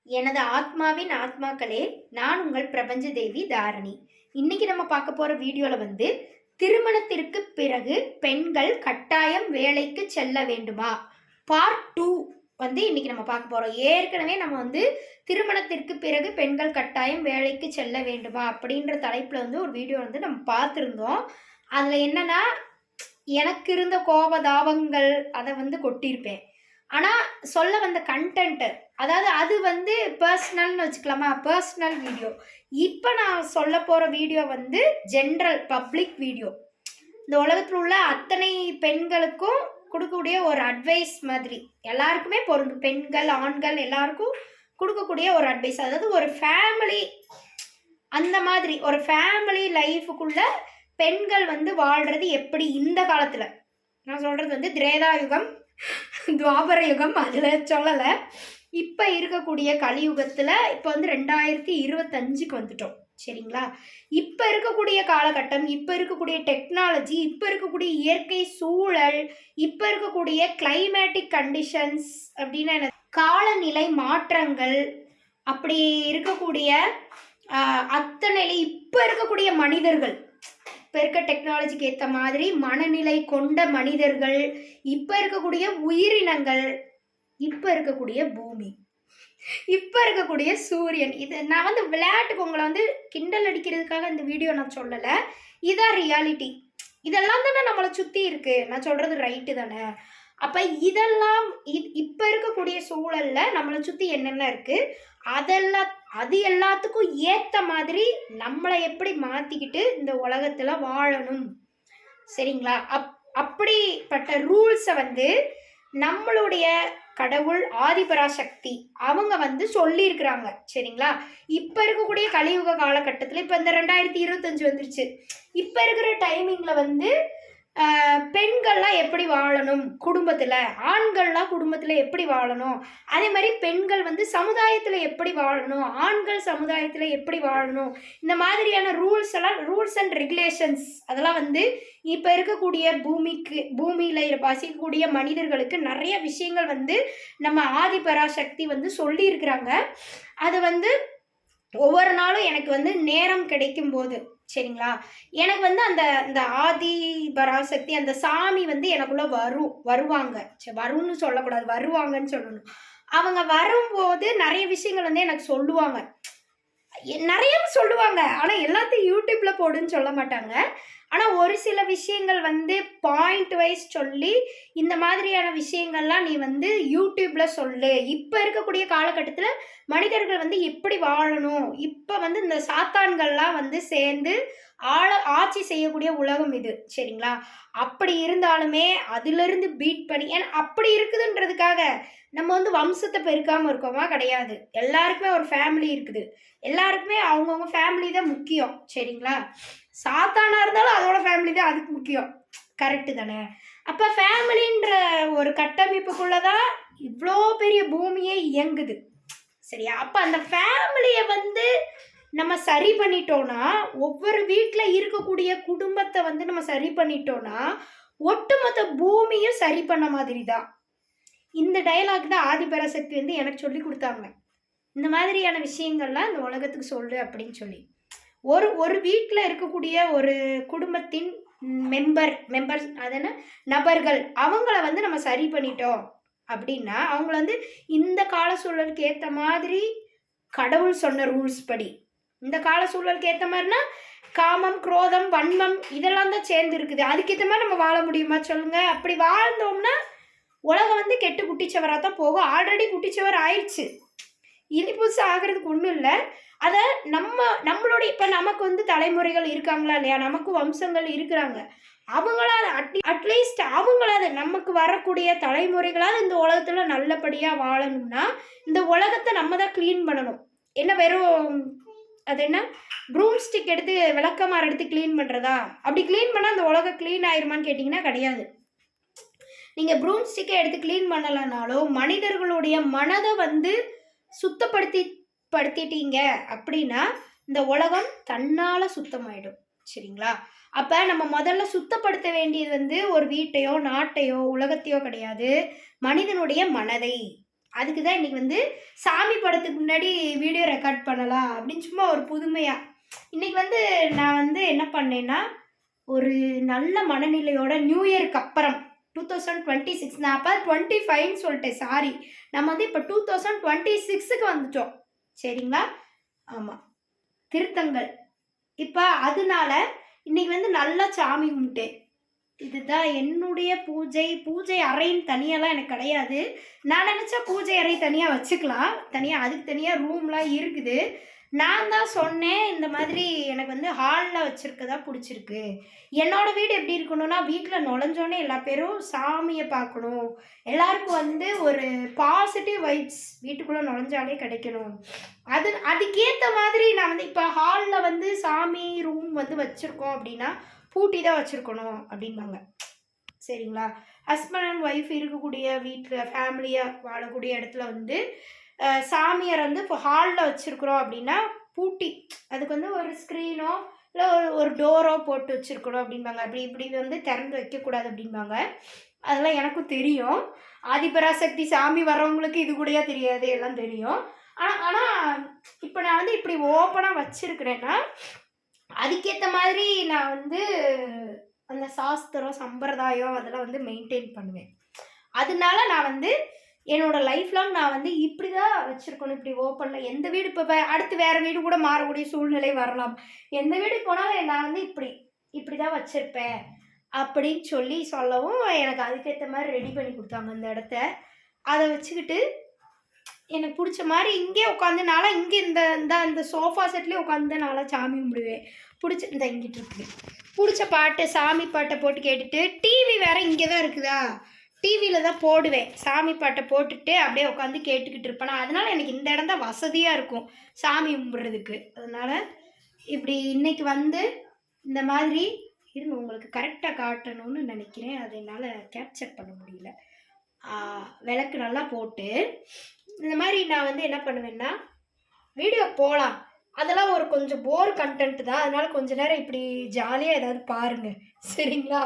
எனது ஆத்மாவின் ஆத்மாக்களே, நான் உங்கள் பிரபஞ்ச தேவி தாரணி. இன்னைக்கு நம்ம பார்க்க போற வீடியோல திருமணத்திற்கு பிறகு பெண்கள் கட்டாயம் வேலைக்கு செல்ல வேண்டுமா, பார்ட் 2 இன்னைக்கு நம்ம பார்க்க போறோம். ஏற்கனவே நம்ம திருமணத்திற்கு பிறகு பெண்கள் கட்டாயம் வேலைக்கு செல்ல வேண்டுமா அப்படின்ற தலைப்புல ஒரு வீடியோ நம்ம பார்த்துருந்தோம். அதுல என்னன்னா, எனக்கு இருந்த கோபதாபங்கள் அதை கொட்டியிருப்பேன். ஆனால் சொல்ல வந்த கண்டென்ட்டு, அதாவது அது பர்சனல்னு வச்சுக்கலாமா, பர்சனல் வீடியோ. இப்போ நான் சொல்ல போகிற வீடியோ ஜென்ரல் பப்ளிக் வீடியோ. இந்த உலகத்தில் உள்ள அத்தனை பெண்களுக்கும் கொடுக்கக்கூடிய ஒரு அட்வைஸ் மாதிரி, எல்லாருக்குமே பொருந்தும். பெண்கள் ஆண்கள் எல்லாருக்கும் கொடுக்கக்கூடிய ஒரு அட்வைஸ். அதாவது ஒரு ஃபேமிலி, அந்த மாதிரி ஒரு ஃபேமிலி லைஃபுக்குள்ள பெண்கள் வாழ்கிறது எப்படி இந்த காலத்தில். நான் சொல்கிறது திரேதாயுகம், துவாபர யுகம் அதில் சொல்லலை. இப்போ இருக்கக்கூடிய கலியுகத்தில் இப்போ 2025க்கு வந்துட்டோம், சரிங்களா? இப்போ இருக்கக்கூடிய காலகட்டம், இப்போ இருக்கக்கூடிய டெக்னாலஜி, இப்போ இருக்கக்கூடிய இயற்கை சூழல், இப்போ இருக்கக்கூடிய கிளைமேட்டிக் கண்டிஷன்ஸ் அப்படின்னா என்ன, காலநிலை மாற்றங்கள், அப்படி இருக்கக்கூடிய அத்தனை இப்போ இருக்கக்கூடிய மனிதர்கள், இப்போ இருக்க டெக்னாலஜிக்கு ஏற்ற மாதிரி மனநிலை கொண்ட மனிதர்கள், இப்போ இருக்கக்கூடிய உயிரினங்கள், இப்போ இருக்கக்கூடிய பூமி, இப்போ இருக்கக்கூடிய சூரியன். இது நான் விளையாட்டுக்கு உங்களை கிண்டல் அடிக்கிறதுக்காக இந்த வீடியோ நான் சொல்லலை. இதான் ரியாலிட்டி. இதெல்லாம் தானே நம்மளை சுற்றி இருக்குது. நான் சொல்கிறது ரைட்டு தானே? அப்போ இதெல்லாம் இப்போ இருக்கக்கூடிய சூழலில் நம்மளை சுற்றி என்னென்ன இருக்குது, அது எல்லாத்துக்கும் ஏற்ற மாதிரி நம்மளை எப்படி மாற்றிக்கிட்டு இந்த உலகத்தில் வாழணும், சரிங்களா? அப்படிப்பட்ட ரூல்ஸை நம்மளுடைய கடவுள் ஆதிபராசக்தி அவங்க சொல்லியிருக்கிறாங்க, சரிங்களா? இப்போ இருக்கக்கூடிய கலியுக காலகட்டத்தில், இப்போ இந்த 2025 வந்துருச்சு. இப்போ இருக்கிற டைமிங்கில் பெண்கள்லாம் எப்படி வாழணும் குடும்பத்தில், ஆண்கள்லாம் குடும்பத்தில் எப்படி வாழணும், அதே மாதிரி பெண்கள் சமுதாயத்தில் எப்படி வாழணும், ஆண்கள் சமுதாயத்தில் எப்படி வாழணும், இந்த மாதிரியான ரூல்ஸ் அண்ட் ரெகுலேஷன்ஸ் அதெல்லாம் இப்போ இருக்கக்கூடிய பூமியில் வசிக்கக்கூடிய மனிதர்களுக்கு நிறைய விஷயங்கள் நம்ம ஆதிபராசக்தி சொல்லியிருக்கிறாங்க. அது ஒவ்வொரு நாளும் எனக்கு நேரம் கிடைக்கும் போது, சரிங்களா, எனக்கு அந்த ஆதி பராசக்தி, அந்த சாமி எனக்குள்ள வருவாங்க. சரி, வரும்னு சொல்லக்கூடாது, வருவாங்கன்னு சொல்லணும். அவங்க வரும்போது நிறைய விஷயங்கள் எனக்கு சொல்லுவாங்க, நிறைய சொல்லுவாங்க. ஆனால் எல்லாத்தையும் யூடியூப்ல போடுன்னு சொல்ல மாட்டாங்க. ஆனால் ஒரு சில விஷயங்கள் பாயிண்ட் வைஸ் சொல்லி, இந்த மாதிரியான விஷயங்கள்லாம் நீ யூடியூப்ல சொல்லு. இப்போ இருக்கக்கூடிய காலகட்டத்தில் மனிதர்கள் எப்படி வாழணும், இப்போ இந்த சாத்தான்கள்லாம் சேர்ந்து ஆட்சி செய்யக்கூடிய உலகம் இது, சரிங்களா? அப்படி இருந்தாலுமே அதிலிருந்து பீட் பண்ணி, ஏன்னா அப்படி இருக்குதுன்றதுக்காக நம்ம வம்சத்தை பெருக்காமல் இருக்கோமா? கிடையாது. எல்லாருக்குமே ஒரு ஃபேமிலி இருக்குது. எல்லாருக்குமே அவங்கவுங்க ஃபேமிலி தான் முக்கியம், சரிங்களா? சாத்தானா இருந்தாலும் அதோட ஃபேமிலி தான் அதுக்கு முக்கியம், கரெக்டு தானே? அப்போ ஃபேமிலின்ற ஒரு கட்டமைப்புக்குள்ளதான் இவ்வளோ பெரிய பூமியே இயங்குது, சரியா? அப்போ அந்த ஃபேமிலியை நம்ம சரி பண்ணிட்டோம்னா, ஒவ்வொரு வீட்டில் இருக்கக்கூடிய குடும்பத்தை நம்ம சரி பண்ணிட்டோம்னா, ஒட்டுமொத்த பூமியும் சரி பண்ண மாதிரி தான். இந்த டயலாக் தான் ஆதிபராசக்தி எனக்கு சொல்லி கொடுத்தாங்க. இந்த மாதிரியான விஷயங்கள்லாம் இந்த உலகத்துக்கு சொல்லு அப்படின்னு சொல்லி. ஒரு வீட்டில் இருக்கக்கூடிய ஒரு குடும்பத்தின் மெம்பர்ஸ் அதன நபர்கள், அவங்கள நம்ம சரி பண்ணிட்டோம் அப்படின்னா, அவங்கள இந்த கால சூழலுக்கு ஏற்ற மாதிரி கடவுள் சொன்ன ரூல்ஸ் படி, இந்த கால சூழலுக்கு ஏற்ற மாதிரினா காமம், குரோதம், வன்மம் இதெல்லாம் தான் சேர்ந்து இருக்குது. அதுக்கேற்ற மாதிரி நம்ம வாழ முடியுமா சொல்லுங்க? அப்படி வாழ்ந்தோம்னா உலகம் கெட்டு குட்டிச்சவராக தான் போகும். ஆல்ரெடி குட்டிச்சவர் ஆயிடுச்சு, இனி புதுசாக ஆகிறதுக்கு ஒன்றும் இல்லை. அதை நம்மளுடைய இப்போ நமக்கு தலைமுறைகள் இருக்காங்களா இல்லையா, நமக்கு வம்சங்கள் இருக்கிறாங்க. அவங்களால அட்லீஸ்ட் அவங்களாவது நமக்கு வரக்கூடிய தலைமுறைகளாவது இந்த உலகத்தில் நல்லபடியாக வாழணும்னா, இந்த உலகத்தை நம்ம தான் க்ளீன் பண்ணணும். என்ன வெறும் அது என்ன ப்ரூம் ஸ்டிக் எடுத்து விளக்கமாறு எடுத்து க்ளீன் பண்ணுறதா? அப்படி க்ளீன் பண்ணால் அந்த உலகம் க்ளீன் ஆயிருமான்னு கேட்டிங்கன்னா கிடையாது. நீங்கள் ப்ரூம் ஸ்டிக்கை எடுத்து க்ளீன் பண்ணலைனாலும் மனிதர்களுடைய மனதை சுத்தப்படுத்திட்டீங்க அப்படின்னா இந்த உலகம் தன்னால் சுத்தமாயிடும், சரிங்களா? அப்போ நம்ம முதல்ல சுத்தப்படுத்த வேண்டியது ஒரு வீட்டையோ நாட்டையோ உலகத்தையோ கிடையாது, மனிதனுடைய மனதை. அதுக்கு தான் இன்றைக்கி வந்து சாமி படத்துக்கு முன்னாடி வீடியோ ரெக்கார்ட் பண்ணலாம் அப்படின்னு சும்மா ஒரு புதுமையாக. இன்றைக்கி வந்து நான் வந்து என்ன பண்ணேன்னா, ஒரு நல்ல மனநிலையோட நியூ இயருக்கு அப்புறம் 2026, நான் அப்போ 25ன்னு சொல்லிட்டேன், சாரி. நம்ம வந்து இப்போ 2026க்கு வந்துட்டோம், சரிங்களா? ஆமாம், திருத்தங்கள். இப்போ அதனால இன்னைக்கு வந்து நல்லா சாமி கும்பிட்டேன். இதுதான் என்னுடைய பூஜை அறைன்னு தனியாலாம் எனக்கு கிடையாது. நான் நினச்சா பூஜை அறை தனியாக வச்சுக்கலாம், அதுக்கு தனியாக ரூம்லாம் இருக்குது. நான் தான் சொன்னேன், இந்த மாதிரி எனக்கு வந்து ஹாலில் வச்சுருக்கதா பிடிச்சிருக்கு. என்னோட வீடு எப்படி இருக்கணும்னா, வீட்டில் நுழைஞ்சோன்னே எல்லா பேரும் சாமியை பார்க்கணும், எல்லாருக்கும் வந்து ஒரு பாசிட்டிவ் வைப்ஸ் வீட்டுக்குள்ளே நுழைஞ்சாலே கிடைக்கணும். அதுக்கேற்ற மாதிரி நான் வந்து இப்போ ஹாலில் வந்து சாமி ரூம் வந்து வச்சுருக்கோம் அப்படின்னா பூட்டி தான் வச்சுருக்கணும் அப்படின்பாங்க, சரிங்களா? ஹஸ்பண்ட் அண்ட் ஒய்ஃப் இருக்கக்கூடிய வீட்டில் ஃபேமிலியாக வாழக்கூடிய இடத்துல வந்து சாமியார் வந்து இப்போ ஹாலில் வச்சுருக்குறோம் அப்படின்னா பூட்டி, அதுக்கு வந்து ஒரு ஸ்க்ரீனோ இல்லை ஒரு டோரோ போட்டு வச்சுருக்கணும் அப்படின்பாங்க. இப்படி வந்து திறந்து வைக்கக்கூடாது அப்படின்பாங்க. அதெல்லாம் எனக்கும் தெரியும். ஆதிபராசக்தி சாமி வர்றவங்களுக்கு இது கூடயா தெரியாது, எல்லாம் தெரியும். ஆனால் இப்போ நான் வந்து இப்படி ஓப்பனாக வச்சுருக்கிறேன்னா அதுக்கேற்ற மாதிரி நான் வந்து அந்த சாஸ்திரம் சம்பிரதாயம் அதெல்லாம் வந்து மெயின்டைன் பண்ணுவேன். அதனால நான் வந்து என்னோட லைஃப் லாங் நான் வந்து இப்படி தான் வச்சுருக்கணும், இப்படி ஓப்பனில். எந்த வீடு இப்போ அடுத்து வேறு வீடு கூட மாறக்கூடிய சூழ்நிலை வரலாம். எந்த வீடு போனாலும் நான் வந்து இப்படி தான் வச்சுருப்பேன் அப்படின்னு சொல்லவும் எனக்கு அதுக்கேற்ற மாதிரி ரெடி பண்ணி கொடுத்தாங்க அந்த இடத்த. அதை வச்சுக்கிட்டு எனக்கு பிடிச்ச மாதிரி இங்கே உட்காந்துனால இங்கே இந்த சோஃபா செட்லேயே உட்காந்துனால சாமி கும்பிடுவேன். இந்த இங்கிட்டு இருக்குது பிடிச்ச பாட்டு, சாமி பாட்டை போட்டு கேட்டுட்டு, டிவி வேறு இங்கே தான் இருக்குதா, டிவியில் தான் போடுவேன். சாமி பாட்டை போட்டுட்டு அப்படியே உட்காந்து கேட்டுக்கிட்டு இருப்பேன். அதனால் எனக்கு இந்த இடம் தான் வசதியாக இருக்கும் சாமி கும்பிட்றதுக்கு. அதனால் இப்படி இன்றைக்கி வந்து இந்த மாதிரி இருங்க, உங்களுக்கு கரெக்டாக காட்டணும்னு நினைக்கிறேன், அதை என்னால் கேப்சர் பண்ண முடியல. விளக்கு நல்லா போட்டு இந்த மாதிரி நான் வந்து என்ன பண்ணுவேன்னா, வீடியோ போகலாம், அதெல்லாம் ஒரு கொஞ்சம் போர் கண்டென்ட் தான். அதனால் கொஞ்ச நேரம் இப்படி ஜாலியாக ஏதாவது பாருங்கள், சரிங்களா?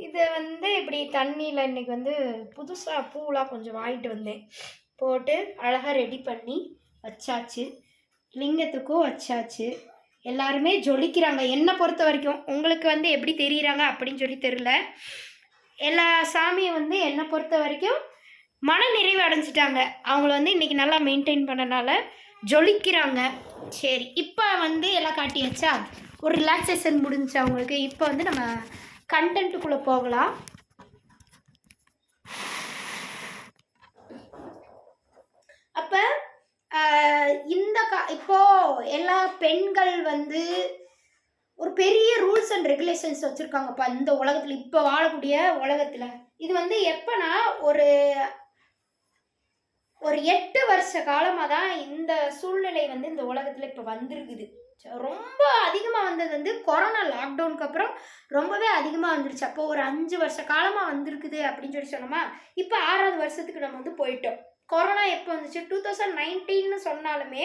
இதை வந்து இப்படி தண்ணியில் இன்றைக்கி வந்து புதுசாக பூவெலாம் கொஞ்சம் வாங்கிட்டு வந்தேன், போட்டு அழகாக ரெடி பண்ணி வச்சாச்சு. லிங்கத்துக்கும் வச்சாச்சு. எல்லாருமே ஜொலிக்கிறாங்க என்னை பொறுத்த வரைக்கும். உங்களுக்கு வந்து எப்படி தெரியுறாங்க அப்படின்னு சொல்லி தெரில. எல்லா சாமியும் வந்து என்னை பொறுத்த வரைக்கும் மன நிறைவு அடைஞ்சிட்டாங்க. அவங்கள வந்து இன்றைக்கி நல்லா மெயின்டைன் பண்ணனால ஜொலிக்கிறாங்க. சரி, இப்போ வந்து எல்லாம் காட்டியாச்சா, ஒரு ரிலாக்ஸேஷன் முடிஞ்சிச்சு அவங்களுக்கு. இப்போ வந்து நம்ம கண்டென்ட்டுக்குள்ளே போகலாம். அப்போ இப்போது எல்லா பெண்கள் வந்து ஒரு பெரிய ரூல்ஸ் அண்ட் ரெகுலேஷன்ஸ் வச்சுருக்காங்கப்பா இந்த உலகத்தில், இப்போ வாழக்கூடிய உலகத்தில். இது வந்து எப்போனா ஒரு 8 வருஷ காலமாக தான் இந்த சூழ்நிலை வந்து இந்த உலகத்தில் இப்போ வந்திருக்குது. ரொம்ப அதிகமாக வந்தது வந்து கொரோனா லாக்டவுனுக்கு அப்புறம் ரொம்பவே அதிகமாக வந்துருச்சு. அப்போ ஒரு 5 வருஷ காலமாக வந்திருக்குது அப்படின்னு சொல்லி சொன்னோமா. இப்போ 6வது வருஷத்துக்கு நம்ம வந்து போயிட்டோம். கொரோனா எப்போ வந்துச்சு, 2019ன்னு சொன்னாலுமே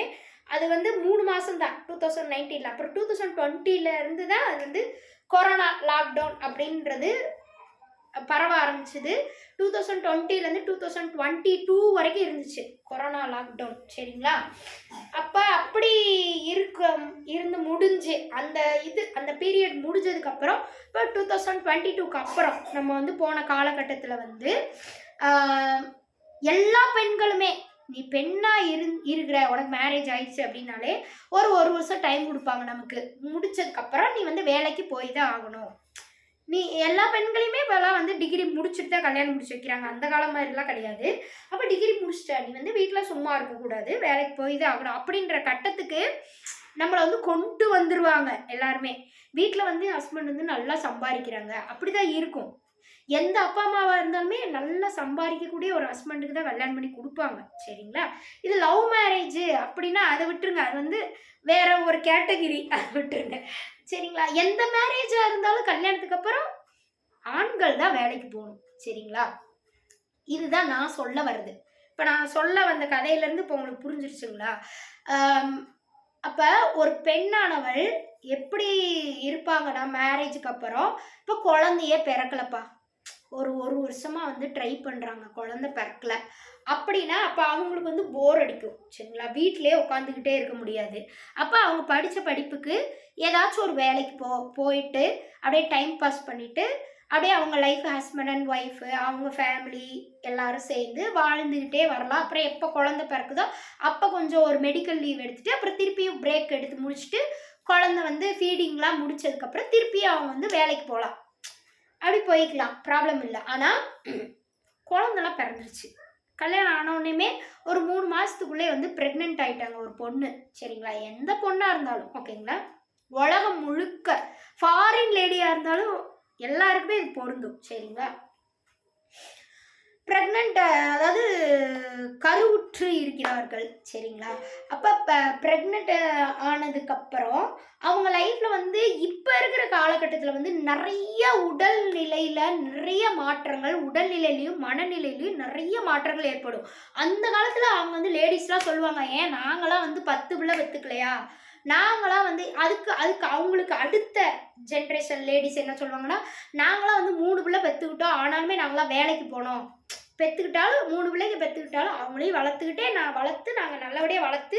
அது வந்து 3 மாதம் தான் 2019. அப்புறம் 2020 தான் அது வந்து கொரோனா லாக்டவுன் அப்படின்றது பரவ ஆரம்பிச்சது. 2020லேருந்து 2022 வரைக்கும் இருந்துச்சு கொரோனா லாக்டவுன், சரிங்களா? அப்போ அப்படி இருந்து முடிஞ்சு அந்த பீரியட் முடிஞ்சதுக்கப்புறம் இப்போ 2022க்கு அப்புறம் நம்ம வந்து போன காலகட்டத்தில் வந்து எல்லா பெண்களுமே, நீ பெண்ணாக இருக்கிற, உனக்கு மேரேஜ் ஆயிடுச்சு அப்படின்னாலே ஒரு வருஷம் டைம் கொடுப்பாங்க நமக்கு. முடிச்சதுக்கப்புறம் நீ வந்து வேலைக்கு போய் தான் ஆகணும். நீ எல்லா பெண்களையுமே இப்போலாம் வந்து டிகிரி முடிச்சுட்டு தான் கல்யாணம் முடிச்சு வைக்கிறாங்க, அந்த காலம் மாதிரிலாம் கிடையாது. அப்போ டிகிரி முடிச்சிட்ட நீ வந்து வீட்டில் சும்மா இருக்கக்கூடாது, வேலைக்கு போய் தான் ஆகணும் அப்படின்ற கட்டத்துக்கு நம்மளை வந்து கொண்டு வந்துடுவாங்க எல்லாருமே. வீட்டில் வந்து ஹஸ்பண்ட் வந்து நல்லா சம்பாதிக்கிறாங்க, அப்படி தான் இருக்கும். எந்த அப்பா அம்மாவாக இருந்தாலுமே நல்லா சம்பாதிக்கக்கூடிய ஒரு ஹஸ்பண்டுக்கு தான் கல்யாணம் பண்ணி கொடுப்பாங்க, சரிங்களா? இது லவ் மேரேஜ் அப்படின்னா அதை விட்டுருங்க, அது வந்து வேற ஒரு கேட்டகிரி, அதை விட்டுருங்க, சரிங்களா? எந்த மேரேஜாக இருந்தாலும் கல்யாணத்துக்கு அப்புறம் ஆண்கள் தான் வேலைக்கு போகணும், சரிங்களா? இதுதான் நான் சொல்ல வருது. இப்போ நான் சொல்ல வந்த கதையிலேருந்து இப்போ உங்களுக்கு புரிஞ்சிருச்சுங்களா? அப்போ ஒரு பெண்ணானவள் எப்படி இருப்பாங்கன்னா மேரேஜுக்கு அப்புறம், இப்போ குழந்தையே பிறக்கலப்பா, ஒரு வருஷமாக வந்து ட்ரை பண்ணுறாங்க, குழந்தை பிறக்கல. அப்படின்னா அப்போ அவங்களுக்கு வந்து போர் அடிக்கும் சரிங்களா, வீட்டிலே உட்காந்துக்கிட்டே இருக்க முடியாது. அப்போ அவங்க படித்த படிப்புக்கு ஏதாச்சும் ஒரு வேலைக்கு போயிட்டு அப்படியே டைம் பாஸ் பண்ணிவிட்டு அப்படியே அவங்க லைஃப் ஹஸ்பண்ட் அண்ட் ஒய்ஃபு அவங்க ஃபேமிலி எல்லாரும் சேர்ந்து வாழ்ந்துக்கிட்டே வரலாம். அப்புறம் எப்போ குழந்தை பிறக்குதோ அப்போ கொஞ்சம் ஒரு மெடிக்கல் லீவ் எடுத்துகிட்டு அப்புறம் திருப்பியும் பிரேக் எடுத்து முடிச்சுட்டு குழந்தை வந்து ஃபீடிங்லாம் முடிச்சதுக்கப்புறம் திருப்பியும் அவங்க வந்து வேலைக்கு போகலாம். அப்படி போய்க்கலாம், ப்ராப்ளம் இல்லை. ஆனால் குழந்தெல்லாம் பிறந்துருச்சு, கல்யாணம் ஆனோடனே ஒரு 3 மாதத்துக்குள்ளே வந்து ப்ரெக்னென்ட் ஆகிட்டாங்க ஒரு பொண்ணு சரிங்களா, எந்த பொண்ணாக இருந்தாலும் ஓகேங்களா, உலகம் முழுக்க ஃபாரின் லேடியாக இருந்தாலும் எல்லாருக்குமே இது பொருந்தும் சரிங்களா. ப்ரெக்னென்ட் அதாவது கருவுற்று இருக்கிறார்கள் சரிங்களா. அப்போ ப்ரெக்னென்ட் ஆனதுக்கப்புறம் அவங்க லைஃப்பில் வந்து இப்போ இருக்கிற காலகட்டத்தில் வந்து நிறைய உடல்நிலையில் நிறைய மாற்றங்கள், உடல்நிலையிலையும் மனநிலையிலையும் நிறைய மாற்றங்கள் ஏற்படும். அந்த காலத்தில் அவங்க வந்து லேடிஸ்லாம் சொல்லுவாங்க, ஏன் நாங்களாம் வந்து 10 பிள்ளை பெற்றுக்கலையா, நாங்களாம் வந்து அதுக்கு அவங்களுக்கு அடுத்த ஜென்ரேஷன் லேடிஸ் என்ன சொல்லுவாங்கன்னா, நாங்களாம் வந்து 3 பிள்ளை பெற்றுக்கிட்டோம், ஆனாலுமே நாங்களாம் வேலைக்கு போனோம், பெற்றுக்கிட்டாலும் 3 பிள்ளைங்க பெற்றுக்கிட்டாலும் அவங்களையும் வளர்த்துக்கிட்டே நாங்கள் நல்லபடியாக வளர்த்து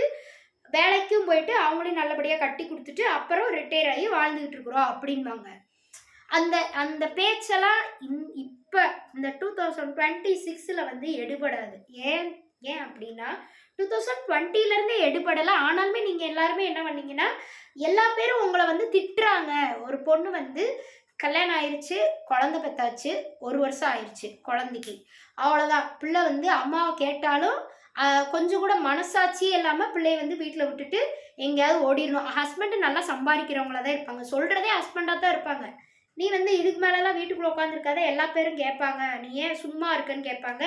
வேலைக்கும் போயிட்டு அவங்களையும் நல்லபடியாக கட்டி கொடுத்துட்டு அப்புறம் ரிட்டையர் ஆகி வாழ்ந்துக்கிட்டு இருக்கிறோம் அப்படின்பாங்க. அந்த அந்த பேச்செல்லாம் இப்போ இந்த 2026 வந்து எடுபடாது. ஏன் அப்படின்னா 2020 எடுபடலை. ஆனாலுமே நீங்கள் எல்லாருமே என்ன பண்ணீங்கன்னா, எல்லா பேரும் உங்களை வந்து திட்டுறாங்க. ஒரு பொண்ணு வந்து கல்யாணம் ஆயிடுச்சு, குழந்தை பெற்றாச்சு, 1 வருஷம் ஆயிடுச்சு குழந்தைக்கு, அவ்வளோதான். பிள்ளை வந்து அம்மாவை கேட்டாலும் கொஞ்சம் கூட மனசாட்சியே இல்லாமல் பிள்ளையை வந்து வீட்டில் விட்டுட்டு எங்கேயாவது ஓடிடணும். ஹஸ்பண்டு நல்லா சம்பாதிக்கிறவங்கள தான் இருப்பாங்க, சொல்கிறதே ஹஸ்பண்டாக தான் இருப்பாங்க. நீ வந்து இதுக்கு மேலெலாம் வீட்டுக்குள்ளே உட்காந்துருக்காத, எல்லா பேரும் கேட்பாங்க, நீ ஏன் சும்மா இருக்கன்னு கேட்பாங்க.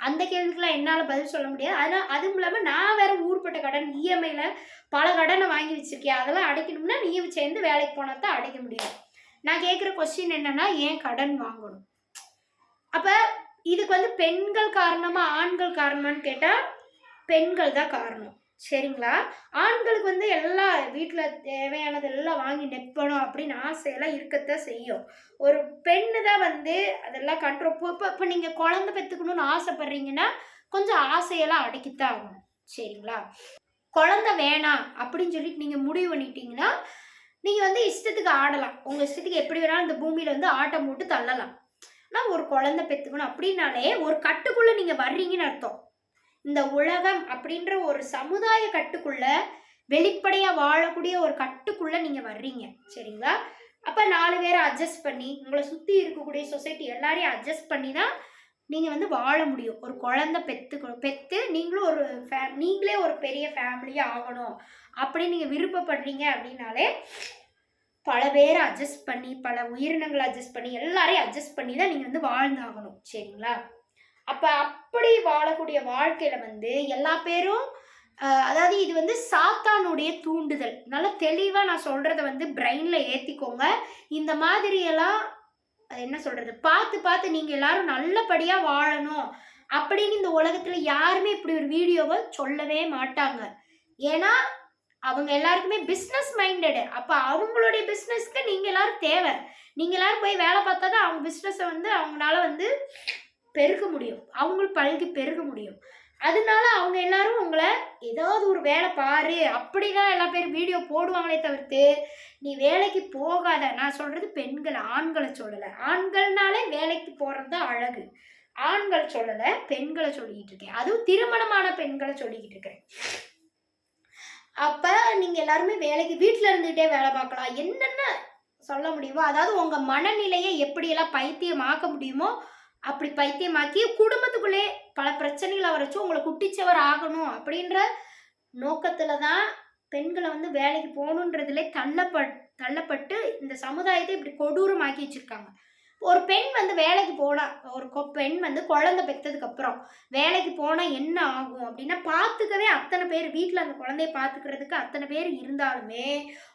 அந்த கேள்விக்கெலாம் என்னால் பதில் சொல்ல முடியாது. ஆனால் அதுவும் இல்லாமல் நான் வேறு ஊர்பட்ட கடன் இஎம்ஐயில் பல கடனை வாங்கி வச்சுருக்கேன், அதெல்லாம் அடைக்கணும்னா நீயும் சேர்ந்து வேலைக்கு போனால் தான் அடைக்க முடியும். நான் கேட்குற கொஸ்டின் என்னன்னா, ஏன் கடன் வாங்கணும்? அப்போ இதுக்கு வந்து பெண்கள் காரணமா ஆண்கள் காரணமான்னு கேட்டால் பெண்கள் தான் காரணம் சரிங்களா. ஆண்களுக்கு வந்து எல்லா வீட்டில் தேவையானது எல்லாம் வாங்கி நெப்பணும் அப்படின்னு ஆசையெல்லாம் இருக்கத்தான் செய்யும். ஒரு பெண்ணு தான் வந்து அதெல்லாம் கண்ட்ரோல். இப்போ நீங்கள் குழந்தை பெற்றுக்கணும்னு ஆசைப்படுறீங்கன்னா கொஞ்சம் ஆசையெல்லாம் அடக்கித்தான் ஆகணும் சரிங்களா. குழந்தை வேணாம் அப்படின்னு சொல்லிட்டு நீங்கள் முடிவு பண்ணிட்டீங்கன்னா நீங்கள் வந்து இஷ்டத்துக்கு ஆடலாம், உங்கள் இஷ்டத்துக்கு எப்படி வேணாலும் இந்த பூமியில் வந்து ஆட்டம் போட்டு தள்ளலாம். ஆனால் ஒரு குழந்தை பெற்றுக்கணும் அப்படின்னாலே ஒரு கட்டுக்குள்ளே நீங்கள் வர்றீங்கன்னு அர்த்தம். இந்த உலகம் அப்படின்ற ஒரு சமுதாய கட்டுக்குள்ளே வெளிப்படையாக வாழக்கூடிய ஒரு கட்டுக்குள்ளே நீங்கள் வர்றீங்க சரிங்களா. அப்போ 4 பேரை அட்ஜஸ்ட் பண்ணி உங்களை சுற்றி இருக்கக்கூடிய சொசைட்டி எல்லாரையும் அட்ஜஸ்ட் பண்ணி தான் நீங்கள் வந்து வாழ முடியும். ஒரு குழந்தை பெற்று நீங்களே ஒரு பெரிய ஃபேமிலியாக ஆகணும் அப்படின்னு நீங்கள் விருப்பப்படுறீங்க அப்படின்னாலே பல பேரை அட்ஜஸ்ட் பண்ணி, பல உயிரினங்களை அட்ஜஸ்ட் பண்ணி, எல்லாரையும் அட்ஜஸ்ட் பண்ணி தான் நீங்கள் வந்து வாழ்ந்தாகணும் சரிங்களா. அப்போ அப்படி வாழக்கூடிய வாழ்க்கையில் வந்து எல்லா பேரும் அதாவது இது வந்து சாத்தானுடைய தூண்டுதல். நல்லா தெளிவாக நான் சொல்கிறத வந்து பிரெயினில் ஏற்றிக்கோங்க. இந்த மாதிரியெல்லாம் என்ன சொல்கிறது, பார்த்து நீங்கள் எல்லாரும் நல்லபடியாக வாழணும் அப்படின்னு இந்த உலகத்தில் யாருமே இப்படி ஒரு வீடியோவை சொல்லவே மாட்டாங்க. ஏன்னா அவங்க எல்லாருக்குமே பிஸ்னஸ் மைண்டடு. அப்போ அவங்களுடைய பிஸ்னஸ்க்கு நீங்கள் எல்லாரும் தேவை. நீங்கள் எல்லாரும் போய் வேலை பார்த்தா தான் அவங்க பிஸ்னஸை வந்து அவங்களால வந்து பெருக முடியும், அவங்களுக்கு பழகி பெருக முடியும். அதனால அவங்க எல்லாரும் உங்களை ஏதாவது ஒரு வேலை பாரு அப்படிதான் எல்லா பேரும் வீடியோ போடுவாங்களே தவிர்த்து நீ வேலைக்கு போகாத. நான் சொல்கிறது பெண்கள், ஆண்களை சொல்லலை. ஆண்கள்னாலே வேலைக்கு போகிறது தான் அழகு. ஆண்களை சொல்லலை, பெண்களை சொல்லிக்கிட்டு இருக்கேன். அதுவும் திருமணமான பெண்களை சொல்லிக்கிட்டு இருக்கிறேன். அப்போ நீங்கள் எல்லாருமே வேலைக்கு வீட்டில் இருந்துகிட்டே வேலை பார்க்கலாம், என்னென்ன சொல்ல முடியுமோ, அதாவது உங்கள் மனநிலையை எப்படியெல்லாம் பைத்தியமாக்க முடியுமோ அப்படி பைத்தியமாக்கி குடும்பத்துக்குள்ளே பல பிரச்சனைகளை வரைச்சு உங்களை குட்டிச்சவர் ஆகணும் அப்படின்ற நோக்கத்தில் தான் பெண்களை வந்து வேலைக்கு போகணுன்றதுலே தள்ளப்பட்டு இந்த சமுதாயத்தை இப்படி கொடூரமாக்கி வச்சுருக்காங்க. ஒரு பெண் வந்து வேலைக்கு போனால், ஒரு பெண் வந்து குழந்தை பெற்றதுக்கப்புறம் வேலைக்கு போனால் என்ன ஆகும் அப்படின்னா, பார்த்துக்கவே அத்தனை பேர் வீட்டில் அந்த குழந்தைய பார்த்துக்கிறதுக்கு அத்தனை பேர் இருந்தாலுமே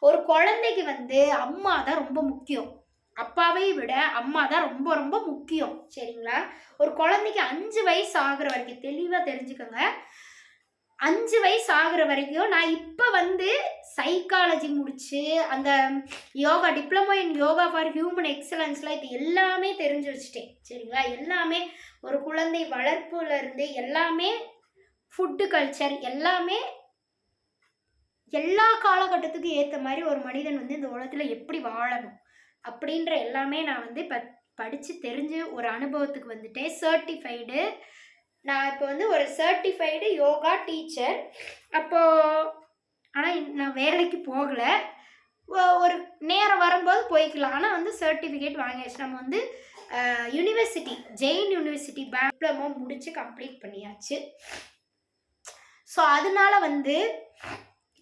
ஒரு குழந்தைக்கு வந்து அம்மா தான் ரொம்ப முக்கியம். அப்பாவை விட அம்மா தான் ரொம்ப ரொம்ப முக்கியம் சரிங்களா. ஒரு குழந்தைக்கு 5 வயசு ஆகுற வரைக்கும் தெளிவாக தெரிஞ்சுக்கோங்க. 5 வயசு ஆகுற வரைக்கும் நான் இப்போ வந்து சைக்காலஜி முடிச்சு அந்த yoga diploma in yoga for human எக்ஸலன்ஸ்லாம் இது எல்லாமே தெரிஞ்சு வச்சுட்டேன். சரிங்களா? எல்லாமே ஒரு குழந்தை வளர்ப்புலேருந்து எல்லாமே ஃபுட்டு கல்ச்சர் எல்லாமே எல்லா காலகட்டத்துக்கு ஏற்ற மாதிரி ஒரு மனிதன் வந்து இந்த உலகத்தில் எப்படி வாழணும் அப்படின்ற எல்லாமே நான் வந்து இப்போ படித்து தெரிஞ்சு ஒரு அனுபவத்துக்கு வந்துட்டேன். சர்டிஃபைடு நான் இப்போ வந்து ஒரு சர்டிஃபைடு யோகா டீச்சர். அப்போது ஆனால் நான் வேலைக்கு போகலை, ஒரு நேரம் வரும்போது போய்க்கலாம். ஆனால் வந்து சர்டிஃபிகேட் வாங்கியாச்சு. நம்ம வந்து யூனிவர்சிட்டி ஜெயின் யூனிவர்சிட்டி டிப்ளமோ முடித்து கம்ப்ளீட் பண்ணியாச்சு. ஸோ அதனால வந்து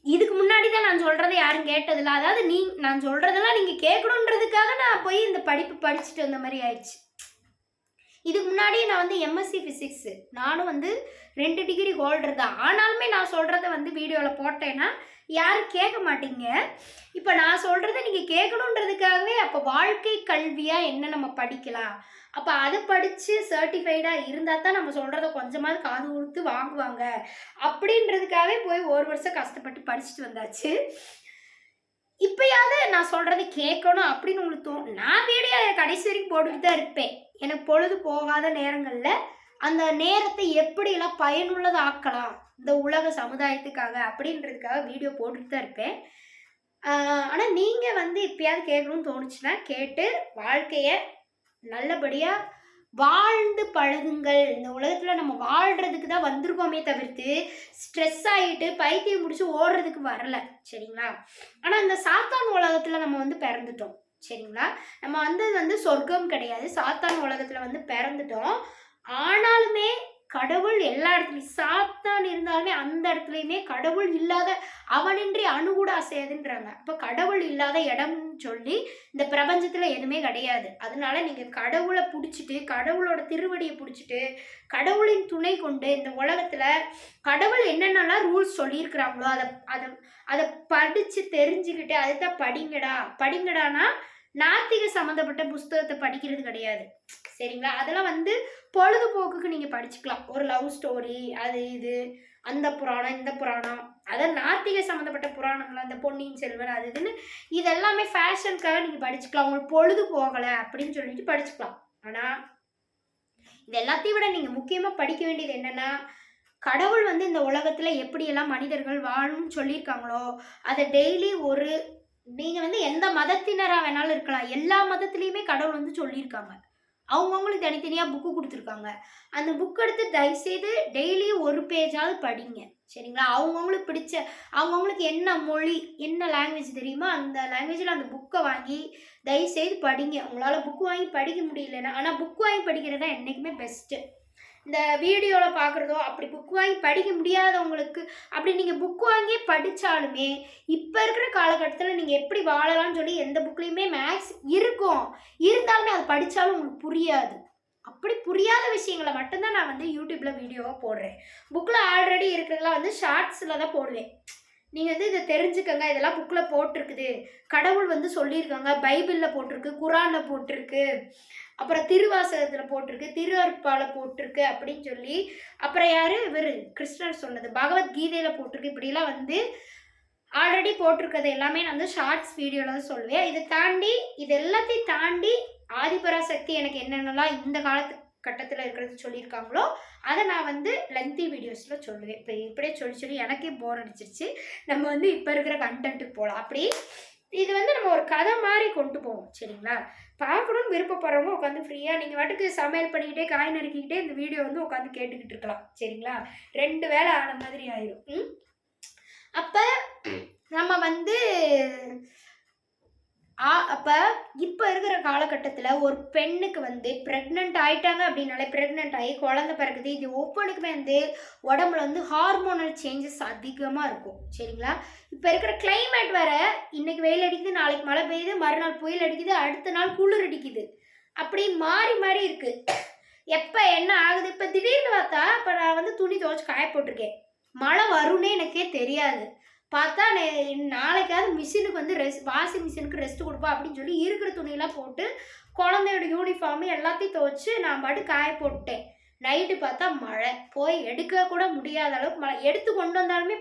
இதுக்கு முன்னாடி தான் நான் சொல்கிறத யாரும் கேட்டதில்லை. அதாவது நான் சொல்கிறதெல்லாம் நீங்கள் கேட்கணுன்றதுக்காக நான் போய் இந்த படிப்பு படிச்சுட்டு வந்த மாதிரி ஆயிடுச்சு. இதுக்கு முன்னாடி நான் வந்து எம்எஸ்சி ஃபிசிக்ஸு, நானும் வந்து 2 டிகிரி ஹோல்டர் தான். ஆனாலுமே நான் சொல்கிறத வந்து வீடியோவில் போட்டேன்னா யாரும் கேட்க மாட்டீங்க. இப்போ நான் சொல்கிறத நீங்கள் கேட்கணுன்றதுக்காகவே அப்போ வாழ்க்கை கல்வியாக என்ன நம்ம படிக்கலாம், அப்போ அதை படித்து சர்டிஃபைடாக இருந்தால் தான் நம்ம சொல்கிறத கொஞ்சமாவது காது கொடுத்து வாங்குவாங்க அப்படின்றதுக்காகவே போய் 1 வருஷம் கஷ்டப்பட்டு படிச்சுட்டு வந்தாச்சு. இப்போயாவது நான் சொல்கிறத கேட்கணும் அப்படின்னு உங்களுக்கு தோணும். நான் வீடியோ கடைசி வரைக்கும் போட்டுக்கிட்டு தான் இருப்பேன். எனக்கு பொழுது போகாத நேரங்களில் அந்த நேரத்தை எப்படியெல்லாம் பயனுள்ளதாக ஆக்கலாம் இந்த உலக சமுதாயத்துக்காக அப்படின்றதுக்காக வீடியோ போட்டுட்டு தான் இருப்பேன். ஆனால் நீங்கள் வந்து இப்போயாவது கேட்கணும்னு தோணுச்சுன்னா கேட்டு வாழ்க்கையை நல்லபடியாக வாழ்ந்து பழகுங்கள். இந்த உலகத்தில் நம்ம வாழ்கிறதுக்கு தான் வந்திருக்கோமே தவிர்த்து ஸ்ட்ரெஸ் ஆகிட்டு பைத்தியம் முடிச்சு ஓடுறதுக்கு வரல. சரிங்களா? ஆனால் இந்த சாத்தான் உலகத்தில் நம்ம வந்து பிறந்துட்டோம். சரிங்களா? நம்ம வந்து சொர்க்கம் கிடையாது, சாத்தான் உலகத்தில் வந்து பிறந்துட்டோம். ஆனாலுமே கடவுள் எல்லா இடத்துலையும் சாத்தான் இருந்தாலுமே அந்த இடத்துலையுமே கடவுள் இல்லாத அவனின்றி அணு கூட அசையாதுன்றாங்க. அப்போ கடவுள் இல்லாத இடம்னு சொல்லி இந்த பிரபஞ்சத்தில் எதுவுமே கிடையாது. அதனால நீங்கள் கடவுளை பிடிச்சிட்டு கடவுளோட திருவடியை பிடிச்சிட்டு கடவுளின் துணை கொண்டு இந்த உலகத்தில் கடவுள் என்னென்னலாம் ரூல்ஸ் சொல்லியிருக்கிறாங்களோ அதை படித்து தெரிஞ்சுக்கிட்டு அதை தான் படிங்கடானா நாத்திக சம்மந்தப்பட்ட புஸ்தகத்தை படிக்கிறது கிடையாது. சரிங்களா? அதெல்லாம் வந்து பொழுதுபோக்குக்கு நீங்கள் படிச்சுக்கலாம். ஒரு லவ் ஸ்டோரி அது இது அந்த புராணம் இந்த புராணம் அதான் நாத்திக சம்மந்தப்பட்ட புராணங்கள், அந்த பொன்னியின் செல்வன் அது இதுன்னு இதெல்லாமே ஃபேஷனுக்காக நீங்கள் படிச்சுக்கலாம். உங்களுக்கு பொழுது போகலை அப்படின்னு சொல்லிட்டு படிச்சுக்கலாம். ஆனால் இது எல்லாத்தையும் விட நீங்கள் முக்கியமாக படிக்க வேண்டியது என்னென்னா, கடவுள் வந்து இந்த உலகத்தில் எப்படியெல்லாம் மனிதர்கள் வாழணும்னு சொல்லியிருக்காங்களோ அதை டெய்லி நீங்கள் வந்து எந்த மதத்தினராக வேணாலும் இருக்கலாம், எல்லா மதத்துலேயுமே கடவுள் வந்து சொல்லியிருக்காங்க. அவங்கவுங்களுக்கு தனித்தனியாக புக்கு கொடுத்துருக்காங்க. அந்த புக் எடுத்து தயவுசெய்து டெய்லி ஒரு பேஜாவது படிங்க. சரிங்களா? அவங்கவுங்களுக்கு பிடிச்ச அவங்கவுங்களுக்கு என்ன மொழி என்ன லாங்குவேஜ் தெரியுமோ அந்த லாங்குவேஜில் அந்த புக்கை வாங்கி தயவுசெய்து படிங்க. உங்களால் புக்கு வாங்கி படிக்க முடியலன்னா, ஆனால் புக் வாங்கி படிக்கிறது தான் என்றைக்குமே பெஸ்ட்டு. இந்த வீடியோவில் பார்க்குறதோ அப்படி புக் வாங்கி படிக்க முடியாதவங்களுக்கு அப்படி நீங்கள் புக் வாங்கி படித்தாலுமே இப்போ இருக்கிற காலகட்டத்தில் நீங்கள் எப்படி வாழலாம்னு சொல்லி எந்த புக்லேயுமே மேக்ஸ் இருக்கும், இருந்தாலுமே அதை படித்தாலும் உங்களுக்கு புரியாது. அப்படி புரியாத விஷயங்களை மட்டும்தான் நான் வந்து யூடியூப்பில் வீடியோவாக போடுறேன். புக்கில் ஆல்ரெடி இருக்கிறதெல்லாம் வந்து ஷார்ட்ஸில் தான் போடுவேன். நீங்கள் வந்து இதை தெரிஞ்சுக்கங்க, இதெல்லாம் புக்கில் போட்டிருக்குது, கடவுள் வந்து சொல்லியிருக்காங்க, பைபிளில் போட்டிருக்கு, குரானில் போட்டிருக்கு, அப்புறம் திருவாசகத்தில் போட்டிருக்கு, திருஅற்பாவில் போட்டிருக்கு அப்படின்னு சொல்லி, அப்புறம் யார் இவர் கிருஷ்ணர் சொன்னது பகவத்கீதையில் போட்டிருக்கு, இப்படிலாம் வந்து ஆல்ரெடி போட்டிருக்கிறது எல்லாமே நான் வந்து ஷார்ட்ஸ் வீடியோவில் தான் சொல்லுவேன். இது எல்லாத்தையும் தாண்டி ஆதிபராசக்தி எனக்கு என்னென்னலாம் இந்த கட்டத்தில் இருக்கிறது சொல்லியிருக்காங்களோ அதை நான் வந்து லென்த்தி வீடியோஸில் சொல்லுவேன். இப்போ இப்படியே சொல்லி எனக்கே போர் அடிச்சிருச்சு. நம்ம வந்து இப்போ இருக்கிற கண்டென்ட்டுக்கு போகலாம். அப்படி இது வந்து நம்ம ஒரு கதை மாதிரி கொண்டு போவோம். சரிங்களா? பார்க்கணுன்னு விருப்பப்படுறவங்க உட்காந்து ஃப்ரீயாக நீங்கள் வாட்டுக்கு சமையல் பண்ணிக்கிட்டே காய் நறுக்கிக்கிட்டே இந்த வீடியோ வந்து உட்காந்து கேட்டுக்கிட்டு இருக்கலாம். சரிங்களா? 2 வேளை ஆன மாதிரி ஆயிரும். அப்போ நம்ம வந்து அப்போ இப்போ இருக்கிற காலகட்டத்தில் ஒரு பெண்ணுக்கு வந்து ப்ரெக்னென்ட் ஆகிட்டாங்க அப்படின்னாலே ப்ரெக்னென்ட் ஆகி குழந்தை பிறகுது, இது ஒவ்வொன்றுக்குமே வந்து உடம்புல வந்து ஹார்மோனல் சேஞ்சஸ் அதிகமாக இருக்கும். சரிங்களா? இப்போ இருக்கிற கிளைமேட் வேறு, இன்றைக்கி வெயில் அடிக்குது, நாளைக்கு மழை பெய்யுது, மறுநாள் புயல் அடிக்குது, அடுத்த நாள் குளிர் அடிக்குது, அப்படி மாறி மாறி இருக்குது. எப்போ என்ன ஆகுது? இப்போ திடீர்னு பார்த்தா இப்போ நான் வந்து துணி துவைச்சி காய போட்டிருக்கேன், மழை வரும்னே எனக்கே தெரியாது. பார்த்தா நாளைக்காவது மிஷினுக்கு வந்து வாஷிங் மிஷினுக்கு ரெஸ்ட் கொடுப்பா அப்படின்னு சொல்லி இருக்கிற துணியெல்லாம் போட்டு குழந்தையோட யூனிஃபார்மு எல்லாத்தையும் துவைச்சி நான் பாட்டு காய போட்டேன். நைட்டு பார்த்தா மழை, போய் எடுக்க கூட முடியாத அளவுக்கு மழை. எடுத்து கொண்டு வந்தாலுமே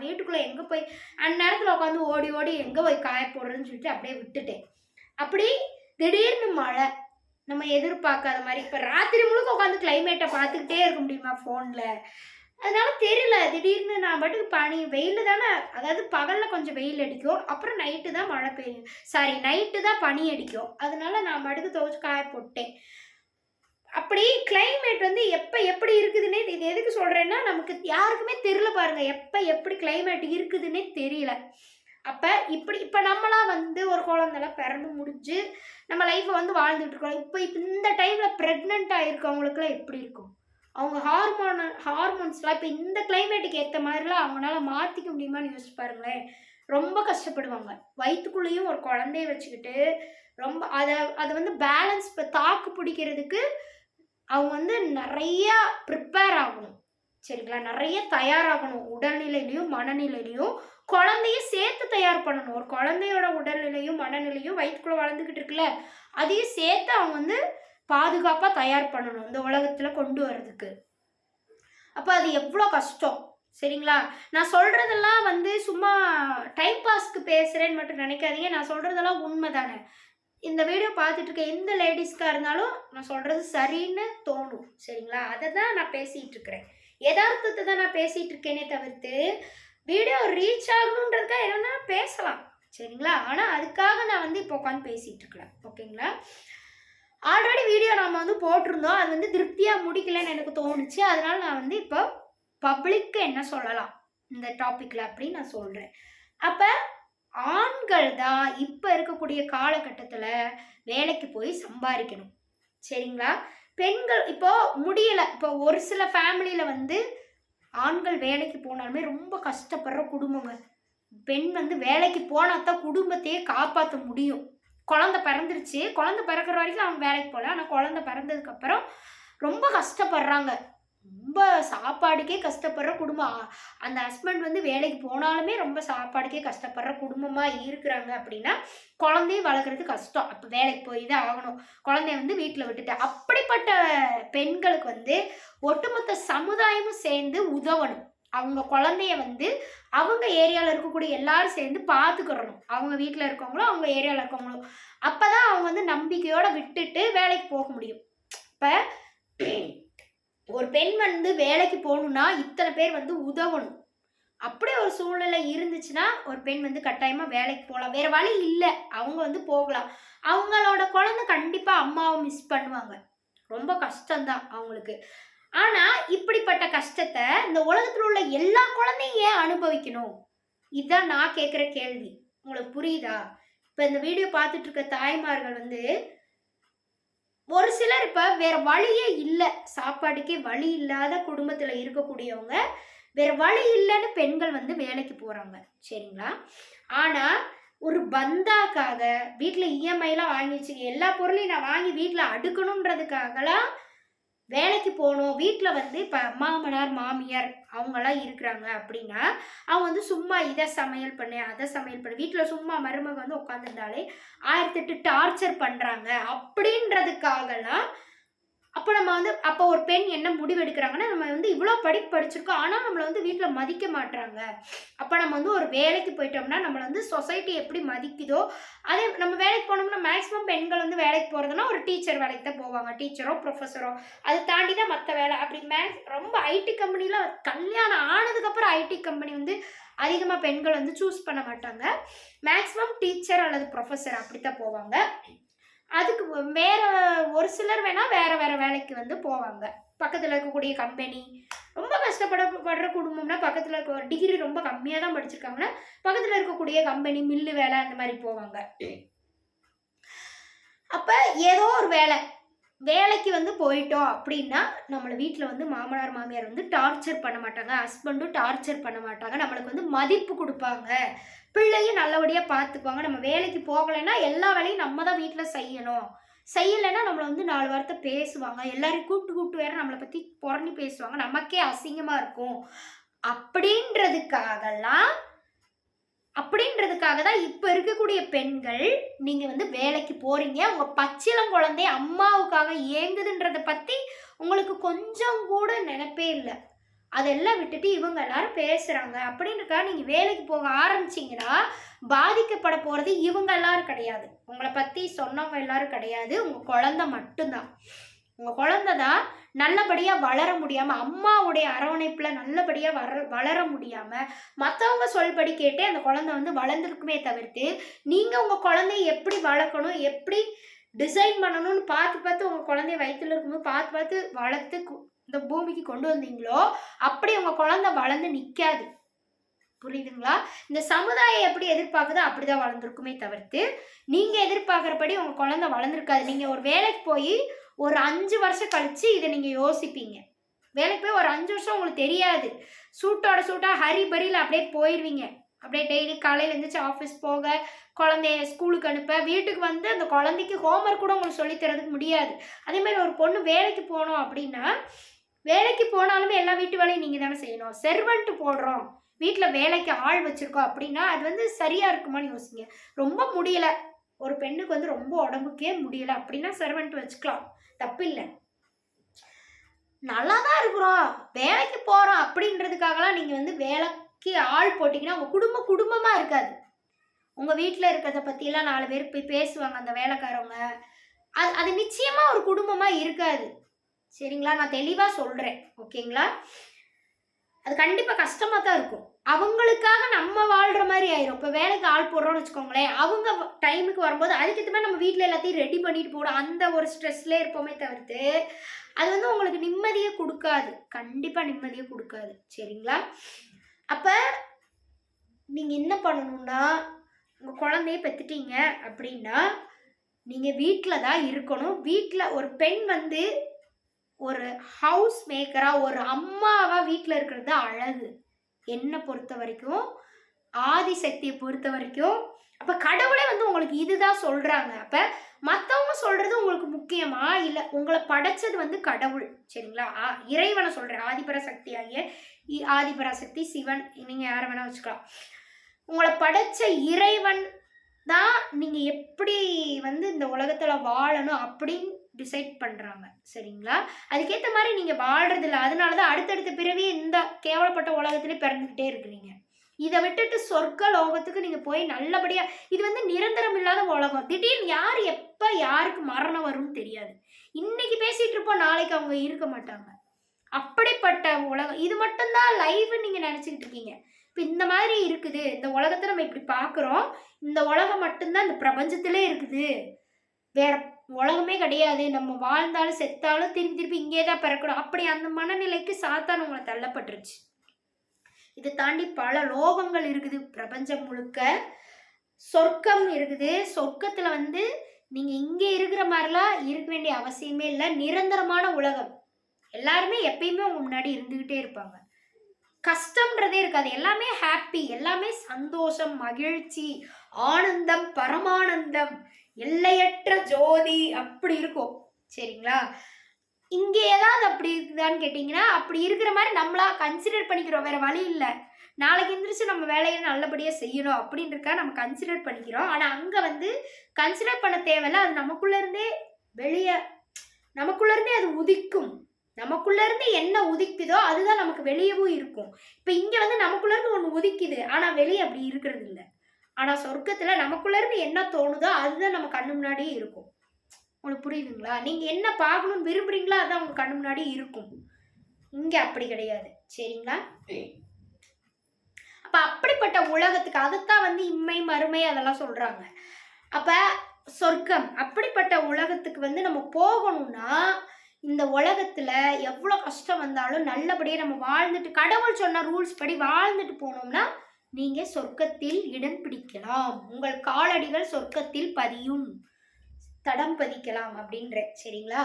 வீட்டுக்குள்ளே எங்கே போய் அந்நேரத்தில் உட்காந்து ஓடி ஓடி எங்கே போய் காய போடுறதுன்னு சொல்லிட்டு அப்படியே விட்டுட்டேன். அப்படி திடீர்னு மழை, நம்ம எதிர்பார்க்காத மாதிரி. இப்போ ராத்திரி முழுக்க உட்காந்து கிளைமேட்டை பார்த்துக்கிட்டே இருக்க முடியுமா ஃபோனில்? அதனால தெரியல, திடீர்னு நான் பாட்டுக்கு வெயில் தானே, அதாவது பகலில் கொஞ்சம் வெயில் அடிக்கும், அப்புறம் நைட்டு தான் மழை பெய்யும், நைட்டு தான் பனி அடிக்கும். அதனால நான் பாட்டுக்கு துவைச்சு காய போட்டேன். அப்படி கிளைமேட் வந்து எப்போ எப்படி இருக்குதுன்னே, இது எதுக்கு சொல்கிறேன்னா, நமக்கு யாருக்குமே தெரியல பாருங்க, எப்போ எப்படி கிளைமேட் இருக்குதுன்னே தெரியல. அப்போ இப்போ நம்மளாம் வந்து ஒரு குழந்தைலாம் பிறந்து முடிஞ்சு நம்ம லைஃப்பை வந்து வாழ்ந்துட்டு இருக்கோம். இப்போ இந்த டைமில் ப்ரெக்னெண்ட்டாக இருக்கவங்களுக்குலாம் எப்படி இருக்கும்? அவங்க ஹார்மோன்ஸ்லாம் இப்போ இந்த கிளைமேட்டுக்கு ஏற்ற மாதிரிலாம் அவங்களால மாற்றிக்க முடியுமான்னு யோசிச்சு பாருங்களேன். ரொம்ப கஷ்டப்படுவாங்க. வயிற்றுக்குள்ளேயும் ஒரு குழந்தைய வச்சுக்கிட்டு ரொம்ப அதை வந்து பேலன்ஸ் இப்போ தாக்கு பிடிக்கிறதுக்கு அவங்க வந்து நிறையா ப்ரிப்பேர் ஆகணும். சரிங்களா? நிறைய தயாராகணும். உடல்நிலையிலையும் மனநிலையிலையும் குழந்தையும் சேர்த்து தயார் பண்ணணும். ஒரு குழந்தையோட உடல்நிலையும் மனநிலையும் வயிற்றுக்குள்ளே வளர்ந்துக்கிட்டு இருக்குல்ல, அதையும் சேர்த்து அவங்க வந்து பாதுகாப்பாக தயார் பண்ணணும் இந்த உலகத்தில் கொண்டு வர்றதுக்கு. அப்போ அது எவ்வளோ கஷ்டம். சரிங்களா? நான் சொல்கிறதெல்லாம் வந்து சும்மா டைம் பாஸ்க்கு பேசுகிறேன்னு மட்டும் நினைக்காதீங்க. நான் சொல்கிறதெல்லாம் உண்மை தானே. இந்த வீடியோ பார்த்துட்டு இருக்க எந்த லேடிஸ்க்காக இருந்தாலும் நான் சொல்கிறது சரின்னு தோணும். சரிங்களா? அதை தான் நான் பேசிகிட்டு இருக்கிறேன். யதார்த்தத்தை தான் நான் பேசிகிட்டு இருக்கேனே தவிர்த்து வீடியோ ரீச் ஆகணுன்றதுக்காக என்னென்னா பேசலாம். சரிங்களா? ஆனால் அதுக்காக நான் வந்து இப்போ உட்காந்து பேசிகிட்டு இருக்கிறேன். ஓகேங்களா? ஆல்ரெடி வீடியோ நம்ம வந்து போட்டிருந்தோம், அது வந்து திருப்தியாக முடிக்கலன்னு எனக்கு தோணுச்சு. அதனால நான் வந்து இப்போ பப்ளிக்கு என்ன சொல்லலாம் இந்த டாப்பிக்கில் அப்படின்னு நான் சொல்கிறேன். அப்போ ஆண்கள் தான் இப்போ இருக்கக்கூடிய காலகட்டத்தில் வேலைக்கு போய் சம்பாதிக்கணும். சரிங்களா? பெண்கள் இப்போ முடியலை. இப்போ ஒரு சில ஃபேமிலியில் வந்து ஆண்கள் வேலைக்கு போனாலுமே ரொம்ப கஷ்டப்படுற குடும்பங்க. பெண் வந்து வேலைக்கு போனால் தான் குடும்பத்தையே காப்பாற்ற முடியும். குழந்தை பிறந்துருச்சு, குழந்தை பிறக்கிற வரைக்கும் அவங்க வேலைக்கு போகல, ஆனால் குழந்தை பிறந்ததுக்கப்புறம் ரொம்ப கஷ்டப்படுறாங்க. ரொம்ப சாப்பாடுக்கே கஷ்டப்படுற குடும்பம். அந்த ஹஸ்பண்ட் வந்து வேலைக்கு போனாலுமே ரொம்ப சாப்பாடுக்கே கஷ்டப்படுற குடும்பமாக இருக்கிறாங்க அப்படின்னா குழந்தையும் வளர்க்குறது கஷ்டம். அப்போ வேலைக்கு போய் தான் ஆகணும். குழந்தைய வந்து வீட்டில் விட்டுட்டு, அப்படிப்பட்ட பெண்களுக்கு வந்து ஒட்டுமொத்த சமுதாயமும் சேர்ந்து உதவணும். அவங்க குழந்தைய வந்து அவங்க ஏரியாவில் இருக்கக்கூடிய எல்லாரும் சேர்ந்து பார்த்துக்கிறணும். அவங்க வீட்டில் இருக்கவங்களும் அவங்க ஏரியாவில் இருக்கவங்களும். அப்போ தான் அவங்க வந்து நம்பிக்கையோடு விட்டுட்டு வேலைக்கு போக முடியும். இப்போ ஒரு பெண் வந்து வேலைக்கு போகணுன்னா இத்தனை பேர் வந்து உதவணும். அப்படி ஒரு சூழ்நிலை இருந்துச்சுன்னா ஒரு பெண் வந்து கட்டாயமாக வேலைக்கு போகலாம். வேறு வழி இல்லை, அவங்க வந்து போகலாம். அவங்களோட குழந்தை கண்டிப்பாக அம்மாவை மிஸ் பண்ணுவாங்க. ரொம்ப கஷ்டம்தான் அவங்களுக்கு. ஆனால் இப்படிப்பட்ட கஷ்டத்தை இந்த உலகத்தில் உள்ள எல்லா குழந்தையும் ஏன் அனுபவிக்கணும்? இதுதான் நான் கேட்குற கேள்வி. உங்களுக்கு புரியுதா? இப்போ இந்த வீடியோ பார்த்துட்டு இருக்க தாய்மார்கள் வந்து ஒரு சிலர் இப்போ வேற வழியே இல்லை, சாப்பாட்டுக்கே வழி இல்லாத குடும்பத்தில் இருக்கக்கூடியவங்க வேற வழி இல்லைன்னு பெண்கள் வந்து வேலைக்கு போகிறாங்க. சரிங்களா? ஆனால் ஒரு பந்தாக்காக வீட்டில் இஎம்ஐலாம் வாங்கி வச்சுக்க, எல்லா பொருளையும் நான் வாங்கி வீட்டில் அடுக்கணுன்றதுக்காகலாம் வேலைக்கு போகணும். வீட்டில் வந்து இப்போ மாமனார் மாமியார் அவங்கெல்லாம் இருக்கிறாங்க அப்படின்னா அவங்க வந்து சும்மா இதை சமையல் பண்ணு அதை சமையல் பண்ணு, வீட்டில் சும்மா மருமக வந்து உட்காந்துருந்தாலே 1008 டார்ச்சர் பண்ணுறாங்க அப்படின்றதுக்காகலாம். அப்போ நம்ம வந்து அப்போ ஒரு பெண் என்ன முடிவு எடுக்கிறாங்கன்னா, நம்ம வந்து இவ்வளோ படிச்சிருக்கோம் ஆனால் நம்மளை வந்து வீட்டில் மதிக்க மாட்டுறாங்க. அப்போ நம்ம வந்து ஒரு வேலைக்கு போயிட்டோம்னா நம்மளை வந்து சொசைட்டி எப்படி மதிக்குதோ அதே நம்ம வேலைக்கு போனோம்னா மேக்ஸிமம் பெண்கள் வந்து வேலைக்கு போகிறதுனா ஒரு டீச்சர் வேலைக்கு தான் போவாங்க, டீச்சரோ ப்ரொஃபஸரோ. அதை தாண்டி தான் மற்ற வேலை. அப்படி ரொம்ப ஐடி கம்பெனியில் கல்யாணம் ஆனதுக்கப்புறம் ஐடி கம்பெனி வந்து அதிகமாக பெண்கள் வந்து சூஸ் பண்ண மாட்டாங்க. மேக்ஸிமம் டீச்சர் அல்லது ப்ரொஃபஸர் அப்படித்தான் போவாங்க. அதுக்கு வேற ஒரு சிலர் வேணால் வேற வேலைக்கு வந்து போவாங்க. பக்கத்தில் இருக்கக்கூடிய கம்பெனி, ரொம்ப கஷ்டப்படுற குடும்பம்னா பக்கத்தில் இருக்க ஒரு டிகிரி ரொம்ப கம்மியாக தான் படிச்சிருக்காங்கன்னா பக்கத்தில் இருக்கக்கூடிய கம்பெனி மில்லு வேலை அந்த மாதிரி போவாங்க. அப்போ ஏதோ ஒரு வேலைக்கு வந்து போயிட்டோம் அப்படின்னா நம்மளை வீட்டில் வந்து மாமனார் மாமியார் வந்து டார்ச்சர் பண்ண மாட்டாங்க, ஹஸ்பண்டும் டார்ச்சர் பண்ண மாட்டாங்க, நம்மளுக்கு வந்து மதிப்பு கொடுப்பாங்க, பிள்ளையும் நல்லபடியாக பார்த்துக்குவாங்க. நம்ம வேலைக்கு போகலைன்னா எல்லா வேலையும் நம்ம தான் வீட்டில் செய்யலைன்னா நம்மளை வந்து 4 வார்த்தை பேசுவாங்க, எல்லாரையும் கூப்பிட்டு வேற நம்மளை பற்றி புறணி பேசுவாங்க, நமக்கே அசிங்கமாக இருக்கும். அப்படின்றதுக்காக தான் இப்போ இருக்கக்கூடிய பெண்கள் நீங்கள் வந்து வேலைக்கு போகிறீங்க. உங்கள் பச்சிளம் குழந்தை அம்மாவுக்காக ஏங்குதுன்றதை பற்றி உங்களுக்கு கொஞ்சம் கூட நினைப்பே இல்லை. அதெல்லாம் விட்டுட்டு இவங்க எல்லாரும் பேசுகிறாங்க அப்படின்றக்கா நீங்கள் வேலைக்கு போக ஆரம்பிச்சிங்கன்னா பாதிக்கப்பட போகிறது இவங்க எல்லாரும் கிடையாது, உங்களை பற்றி சொன்னவங்க எல்லாரும் கிடையாது, உங்கள் குழந்தை மட்டும்தான். உங்கள் குழந்தை தான் நல்லபடியாக வளர முடியாமல், அம்மாவுடைய அரவணைப்பில் நல்லபடியாக வளர முடியாமல் மற்றவங்க சொல்படி கேட்டே அந்த குழந்தை வந்து வளர்ந்துருக்குமே தவிர்த்து, நீங்கள் உங்கள் குழந்தைய எப்படி வளர்க்கணும், எப்படி டிசைன் பண்ணணும்னு பார்த்து உங்கள் குழந்தைய வயிற்றுல இருக்கும்போது பார்த்து வளர்த்து இந்த பூமிக்கு கொண்டு வந்தீங்களோ அப்படி உங்கள் குழந்தை வளர்ந்து நிற்காது. புரியுதுங்களா? இந்த சமுதாயம் எப்படி எதிர்பார்க்குதோ அப்படிதான் வளர்ந்துருக்குமே தவிர்த்து நீங்கள் எதிர்பார்க்குறபடி உங்கள் குழந்தை வளர்ந்துருக்காது. நீங்கள் ஒரு வேலைக்கு போய் ஒரு 5 வருஷம் கழித்து இதை நீங்கள் யோசிப்பீங்க. வேலைக்கு போய் ஒரு 5 வருஷம் உங்களுக்கு தெரியாது, சூட்டாக ஹரி பரியில் அப்படியே போயிடுவீங்க. அப்படியே டெய்லி காலையில் எழுந்திரிச்சு ஆஃபீஸ் போக, குழந்தைய ஸ்கூலுக்கு அனுப்ப, வீட்டுக்கு வந்து அந்த குழந்தைக்கு ஹோம்ஒர்க் கூட உங்களுக்கு சொல்லித்தரதுக்கு முடியாது. அதேமாதிரி ஒரு பொண்ணு வேலைக்கு போகணும் அப்படின்னா, வேலைக்கு போனாலுமே எல்லா வீட்டு வேலையும் நீங்கள் தானே செய்யணும். செர்வெண்ட் போடுறோம், வீட்டில் வேலைக்கு ஆள் வச்சுருக்கோம் அப்படின்னா அது வந்து சரியாக இருக்குமான்னு யோசிங்க. ரொம்ப முடியலை, ஒரு பெண்ணுக்கு வந்து ரொம்ப உடம்புக்கே முடியலை அப்படின்னா செர்வெண்ட் வச்சுக்கலாம், தப்பு இல்லை. நல்லா தான் இருக்கிறோம், வேலைக்கு போகிறோம் அப்படின்றதுக்காகலாம் நீங்கள் வந்து வேலைக்கு ஆள் போட்டிங்கன்னா உங்கள் குடும்பமாக இருக்காது. உங்கள் வீட்டில் இருக்கிறத பற்றியெல்லாம் 4 பேர் போய் பேசுவாங்க அந்த வேலைக்காரவங்க. அது நிச்சயமாக ஒரு குடும்பமாக இருக்காது. சரிங்களா? நான் தெளிவாக சொல்கிறேன், ஓகேங்களா? அது கண்டிப்பாக கஷ்டமாக தான் இருக்கும். அவங்களுக்காக நம்ம வாழ்கிற மாதிரி ஆயிரும். இப்போ வேலைக்கு ஆள் போடுறோன்னு வச்சுக்கோங்களேன், அவங்க டைமுக்கு வரும்போது அதுக்கேற்ற மாதிரி நம்ம வீட்டில் எல்லாத்தையும் ரெடி பண்ணிட்டு போடும், அந்த ஒரு ஸ்ட்ரெஸ்லேயே இருப்போமே தவிர்த்து அது வந்து உங்களுக்கு நிம்மதியை கொடுக்காது, கண்டிப்பாக நிம்மதியை கொடுக்காது. சரிங்களா? அப்போ நீங்கள் என்ன பண்ணணும்னா, உங்கள் குழந்தைய பெற்றுட்டீங்க அப்படின்னா நீங்கள் வீட்டில் தான் இருக்கணும். வீட்டில் ஒரு பெண் வந்து ஒரு ஹவுஸ் மேக்கராக, ஒரு அம்மாவாக வீட்டில் இருக்கிறது அழகு என்னை பொறுத்த வரைக்கும், ஆதிசக்தியை பொறுத்த வரைக்கும். அப்போ கடவுளே வந்து உங்களுக்கு இதுதான் சொல்கிறாங்க. அப்போ மற்றவங்க சொல்கிறது உங்களுக்கு முக்கியமா, இல்லை உங்களை படைச்சது வந்து கடவுள், சரிங்களா? இறைவனை சொல்கிறேன், ஆதிபராசக்தி ஆகிய ஆதிபராசக்தி சிவன், நீங்கள் யாரை வேணால் வச்சுக்கலாம். உங்களை படைச்ச இறைவன் தான் நீங்கள் எப்படி வந்து இந்த உலகத்தில் வாழணும் அப்படின்னு டிசைட் பண்ணுறாங்க. சரிங்களா? அதுக்கேற்ற மாதிரி நீங்கள் வாழ்கிறதில்ல. அதனால தான் அடுத்தடுத்த பிறவி இந்த கேவலப்பட்ட உலகத்திலே பிறந்துக்கிட்டே இருக்கிறீங்க. இதை விட்டுட்டு சொர்க்க லோகத்துக்கு நீங்கள் போய் நல்லபடியாக, இது வந்து நிரந்தரம் இல்லாத உலகம். திடீர்னு யார் எப்போ யாருக்கு மரணம் வரும்னு தெரியாது. இன்னைக்கு பேசிகிட்டு இருப்போம், நாளைக்கு அவங்க இருக்க மாட்டாங்க. அப்படிப்பட்ட உலகம் இது மட்டும்தான் லைவ்னு நீங்கள் நினச்சிக்கிட்டு இருக்கீங்க. இப்போ இந்த மாதிரி இருக்குது இந்த உலகத்தை, நம்ம இப்படி பார்க்குறோம். இந்த உலகம் மட்டும்தான் இந்த பிரபஞ்சத்திலே இருக்குது, வேற உலகமே கிடையாது. நம்ம வாழ்ந்தாலும் செத்தாலும் திருப்பி இங்கே தான் பிறக்கணும், அப்படி அந்த மனநிலைக்கு சாத்தான் உங்களை தள்ளப்பட்டுருச்சு. இதை தாண்டி பல லோகங்கள் இருக்குது பிரபஞ்சம் முழுக்க. சொர்க்கம் இருக்குது. சொர்க்கத்தில் வந்து நீங்கள் இங்கே இருக்கிற மாதிரிலாம் இருக்க வேண்டிய அவசியமே இல்லை. நிரந்தரமான உலகம். எல்லாருமே எப்பயுமே உங்க முன்னாடி இருந்துக்கிட்டே இருப்பாங்க. கஷ்டம்ன்றதே இருக்காது, எல்லாமே ஹாப்பி, எல்லாமே சந்தோஷம், மகிழ்ச்சி, ஆனந்தம், பரமானந்தம், எல்லையற்ற ஜோதி அப்படி இருக்கும். சரிங்களா? இங்கே ஏதாவது அப்படி இருக்குதான்னு கேட்டிங்கன்னா, அப்படி இருக்கிற மாதிரி நம்மளா கன்சிடர் பண்ணிக்கிறோம், வேறு வழி இல்லை. நாளைக்கு எந்திரிச்சு நம்ம வேலையை நல்லபடியாக செய்யணும் அப்படின்றக்கா நம்ம கன்சிடர் பண்ணிக்கிறோம். ஆனால் அங்கே வந்து கன்சிடர் பண்ண தேவையில்லை, அது நமக்குள்ளேருந்தே நமக்குள்ளேருந்தே அது உதிக்கும். நமக்குள்ளேருந்து என்ன உதிக்குதோ அதுதான் நமக்கு வெளியவும் இருக்கும். இப்போ இங்கே வந்து நமக்குள்ளேருந்து ஒன்று உதிக்குது, ஆனால் வெளியே அப்படி இருக்கிறது இல்லை. ஆனால் சொர்க்கத்தில் நமக்குள்ளேருந்து என்ன தோணுதோ அதுதான் நம்ம கண்ணு முன்னாடியே இருக்கும். உங்களுக்கு புரியுதுங்களா? நீங்கள் என்ன பார்க்கணும்னு விரும்புகிறீங்களோ அதுதான் உங்கள் கண்ணு முன்னாடி இருக்கும். இங்கே அப்படி கிடையாது. சரிங்களா? அப்போ அப்படிப்பட்ட உலகத்துக்கு அதைத்தான் வந்து இம்மை மறுமை அதெல்லாம் சொல்கிறாங்க. அப்போ சொர்க்கம் அப்படிப்பட்ட உலகத்துக்கு வந்து நம்ம போகணும்னா, இந்த உலகத்தில் எவ்வளோ கஷ்டம் வந்தாலும் நல்லபடியாக நம்ம வாழ்ந்துட்டு, கடவுள் சொன்ன ரூல்ஸ் படி வாழ்ந்துட்டு போனோம்னா நீங்கள் சொர்க்கத்தில் இடம் பிடிக்கலாம். உங்கள் காலடிகள் சொர்க்கத்தில் பதியும், தடம் பதிக்கலாம் அப்படின்ற. சரிங்களா?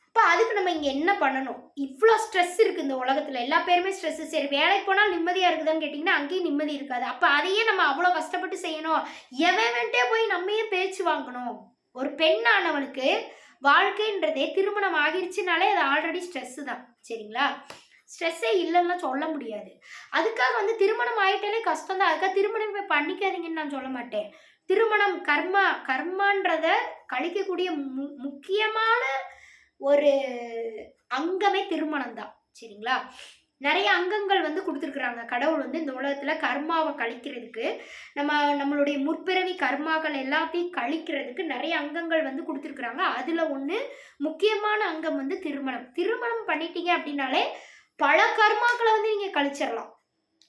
இப்போ அதுக்கு நம்ம இங்கே என்ன பண்ணணும்? இவ்வளோ ஸ்ட்ரெஸ் இருக்குது இந்த உலகத்தில், எல்லா பேருமே ஸ்ட்ரெஸ்ஸு. சரி, வேலைக்கு போனால் நிம்மதியாக இருக்குதான்னு கேட்டிங்கன்னா அங்கேயும் நிம்மதி இருக்காது. அப்போ அதையே நம்ம அவ்வளோ கஷ்டப்பட்டு செய்யணும், எவன்ட்டே போய் நம்மையே பேச்சு வாங்கணும். ஒரு பெண்ணானவனுக்கு வாழ்க்கைன்றதே திருமணம் ஆகிருச்சுனாலே அது ஆல்ரெடி ஸ்ட்ரெஸ்ஸு தான். சரிங்களா? ஸ்ட்ரெஸ்ஸே இல்லைன்னா சொல்ல முடியாது. அதுக்காக வந்து திருமணம் ஆகிட்டாலே கஷ்டம் தான், அதுக்காக திருமணம் போய் பண்ணிக்காதீங்கன்னு நான் சொல்ல மாட்டேன். திருமணம் கர்மான்றத கழிக்கக்கூடிய முக்கியமான ஒரு அங்கமே திருமணம் தான். சரிங்களா? நிறைய அங்கங்கள் வந்து கொடுத்துருக்குறாங்க. கடவுள் வந்து இந்த உலகத்தில் கர்மாவை கழிக்கிறதுக்கு, நம்மளுடைய முற்பிறவி கர்மாக்கள் எல்லாத்தையும் கழிக்கிறதுக்கு நிறைய அங்கங்கள் வந்து கொடுத்துருக்குறாங்க. அதில் ஒன்று முக்கியமான அங்கம் வந்து திருமணம். திருமணம் பண்ணிட்டீங்க அப்படின்னாலே பல கர்மாக்களை வந்து நீங்கள் கழிச்சிடலாம்.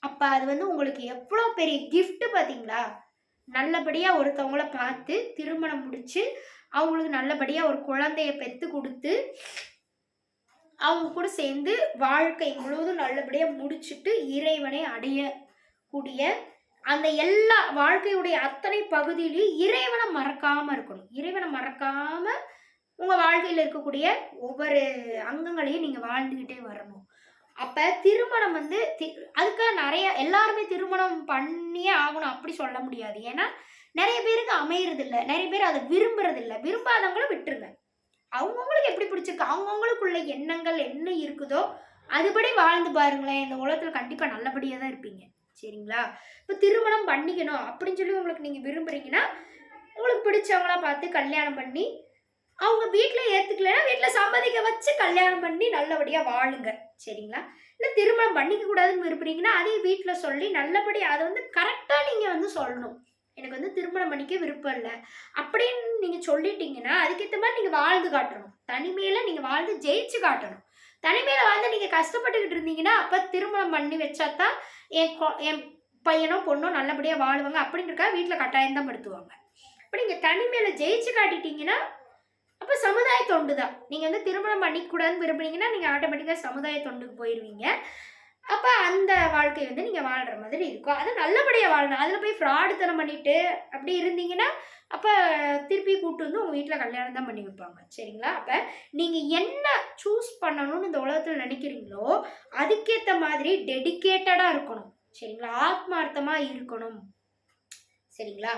அப்போ அது வந்து உங்களுக்கு எவ்வளோ பெரிய கிஃப்ட் பார்த்தீங்களா? நல்லபடியாக ஒருத்தவங்கள பார்த்து திருமணம் முடித்து அவங்களுக்கு நல்லபடியாக ஒரு குழந்தைய பெற்று கொடுத்து அவங்க கூட சேர்ந்து வாழ்க்கை முழுவதும் நல்லபடியாக முடிச்சுட்டு இறைவனை அடையக்கூடிய அந்த எல்லா வாழ்க்கையுடைய அத்தனை பகுதியிலையும் இறைவனை மறக்காமல் இருக்கணும். இறைவனை மறக்காமல் உங்கள் வாழ்க்கையில் இருக்கக்கூடிய ஒவ்வொரு அங்கங்களையும் நீங்கள் வாழ்ந்துக்கிட்டே வரணும். அப்போ திருமணம் வந்து அதுக்காக நிறைய எல்லாருமே திருமணம் பண்ணியே ஆகணும் அப்படி சொல்ல முடியாது. ஏன்னா நிறைய பேருக்கு அமையறதில்லை, நிறைய பேர் அதை விரும்புறதில்லை. விரும்பாதவங்களும் விட்டுருங்க. அவங்கவுங்களுக்கு எப்படி பிடிச்சிருக்கு, அவங்கவுங்களுக்குள்ள எண்ணங்கள் என்ன இருக்குதோ அதுபடி வாழ்ந்து பாருங்களேன். இந்த உலகத்தில் கண்டிப்பாக நல்லபடியாக தான் இருப்பீங்க. சரிங்களா? இப்போ திருமணம் பண்ணிக்கணும் அப்படின்னு சொல்லி உங்களுக்கு நீங்கள் விரும்புகிறீங்கன்னா உங்களுக்கு பிடிச்சவங்களா பார்த்து கல்யாணம் பண்ணி அவங்க வீட்டில் ஏற்றுக்கலைன்னா வீட்டில் சம்மதிக்க வச்சு கல்யாணம் பண்ணி நல்லபடியாக வாழுங்க. சரிங்களா? இல்லை திருமணம் பண்ணிக்க கூடாதுன்னு விரும்புகிறீங்கன்னா அதையும் வீட்டில் சொல்லி நல்லபடியாக அதை வந்து கரெக்டாக நீங்கள் வந்து சொல்லணும். எனக்கு வந்து திருமணம் பண்ணிக்க விருப்பம் இல்லை அப்படின்னு நீங்கள் சொல்லிட்டீங்கன்னா அதுக்கேற்ற மாதிரி நீங்கள் வாழ்ந்து காட்டணும். தனிமையில் நீங்கள் வாழ்ந்து ஜெயிச்சு காட்டணும். தனிமையில் வாழ்ந்து நீங்கள் கஷ்டப்பட்டுக்கிட்டு இருந்தீங்கன்னா அப்போ திருமணம் பண்ணி வச்சாதான் என் பையனோ பொண்ணோ நல்லபடியாக வாழுவாங்க அப்படின்றக்கா வீட்டில் கட்டாயம் தான் படுத்துவாங்க. அப்போ நீங்கள் தனிமையில் ஜெயிச்சு காட்டிட்டீங்கன்னா அப்போ சமுதாய தொண்டு தான். நீங்கள் வந்து திருமணம் பண்ணிக்கூடாதுன்னு விரும்புனீங்கன்னா நீங்கள் ஆட்டோமேட்டிக்காக சமுதாய தொண்டுக்கு போயிடுவீங்க. அப்போ அந்த வாழ்க்கை வந்து நீங்கள் வாழ்கிற மாதிரி இருக்கும். அதை நல்லபடியாக வாழணும். அதில் போய் ஃப்ராடுத்தனம் பண்ணிவிட்டு அப்படி இருந்தீங்கன்னா அப்போ திருப்பி கூப்பிட்டு வந்து உங்கள் வீட்டில் கல்யாணம் தான் பண்ணி வைப்பாங்க. சரிங்களா? அப்போ நீங்கள் என்ன சூஸ் பண்ணணும்னு இந்த உலகத்தில் நினைக்கிறீங்களோ அதுக்கேற்ற மாதிரி டெடிக்கேட்டடாக இருக்கணும். சரிங்களா? ஆத்மார்த்தமாக இருக்கணும். சரிங்களா?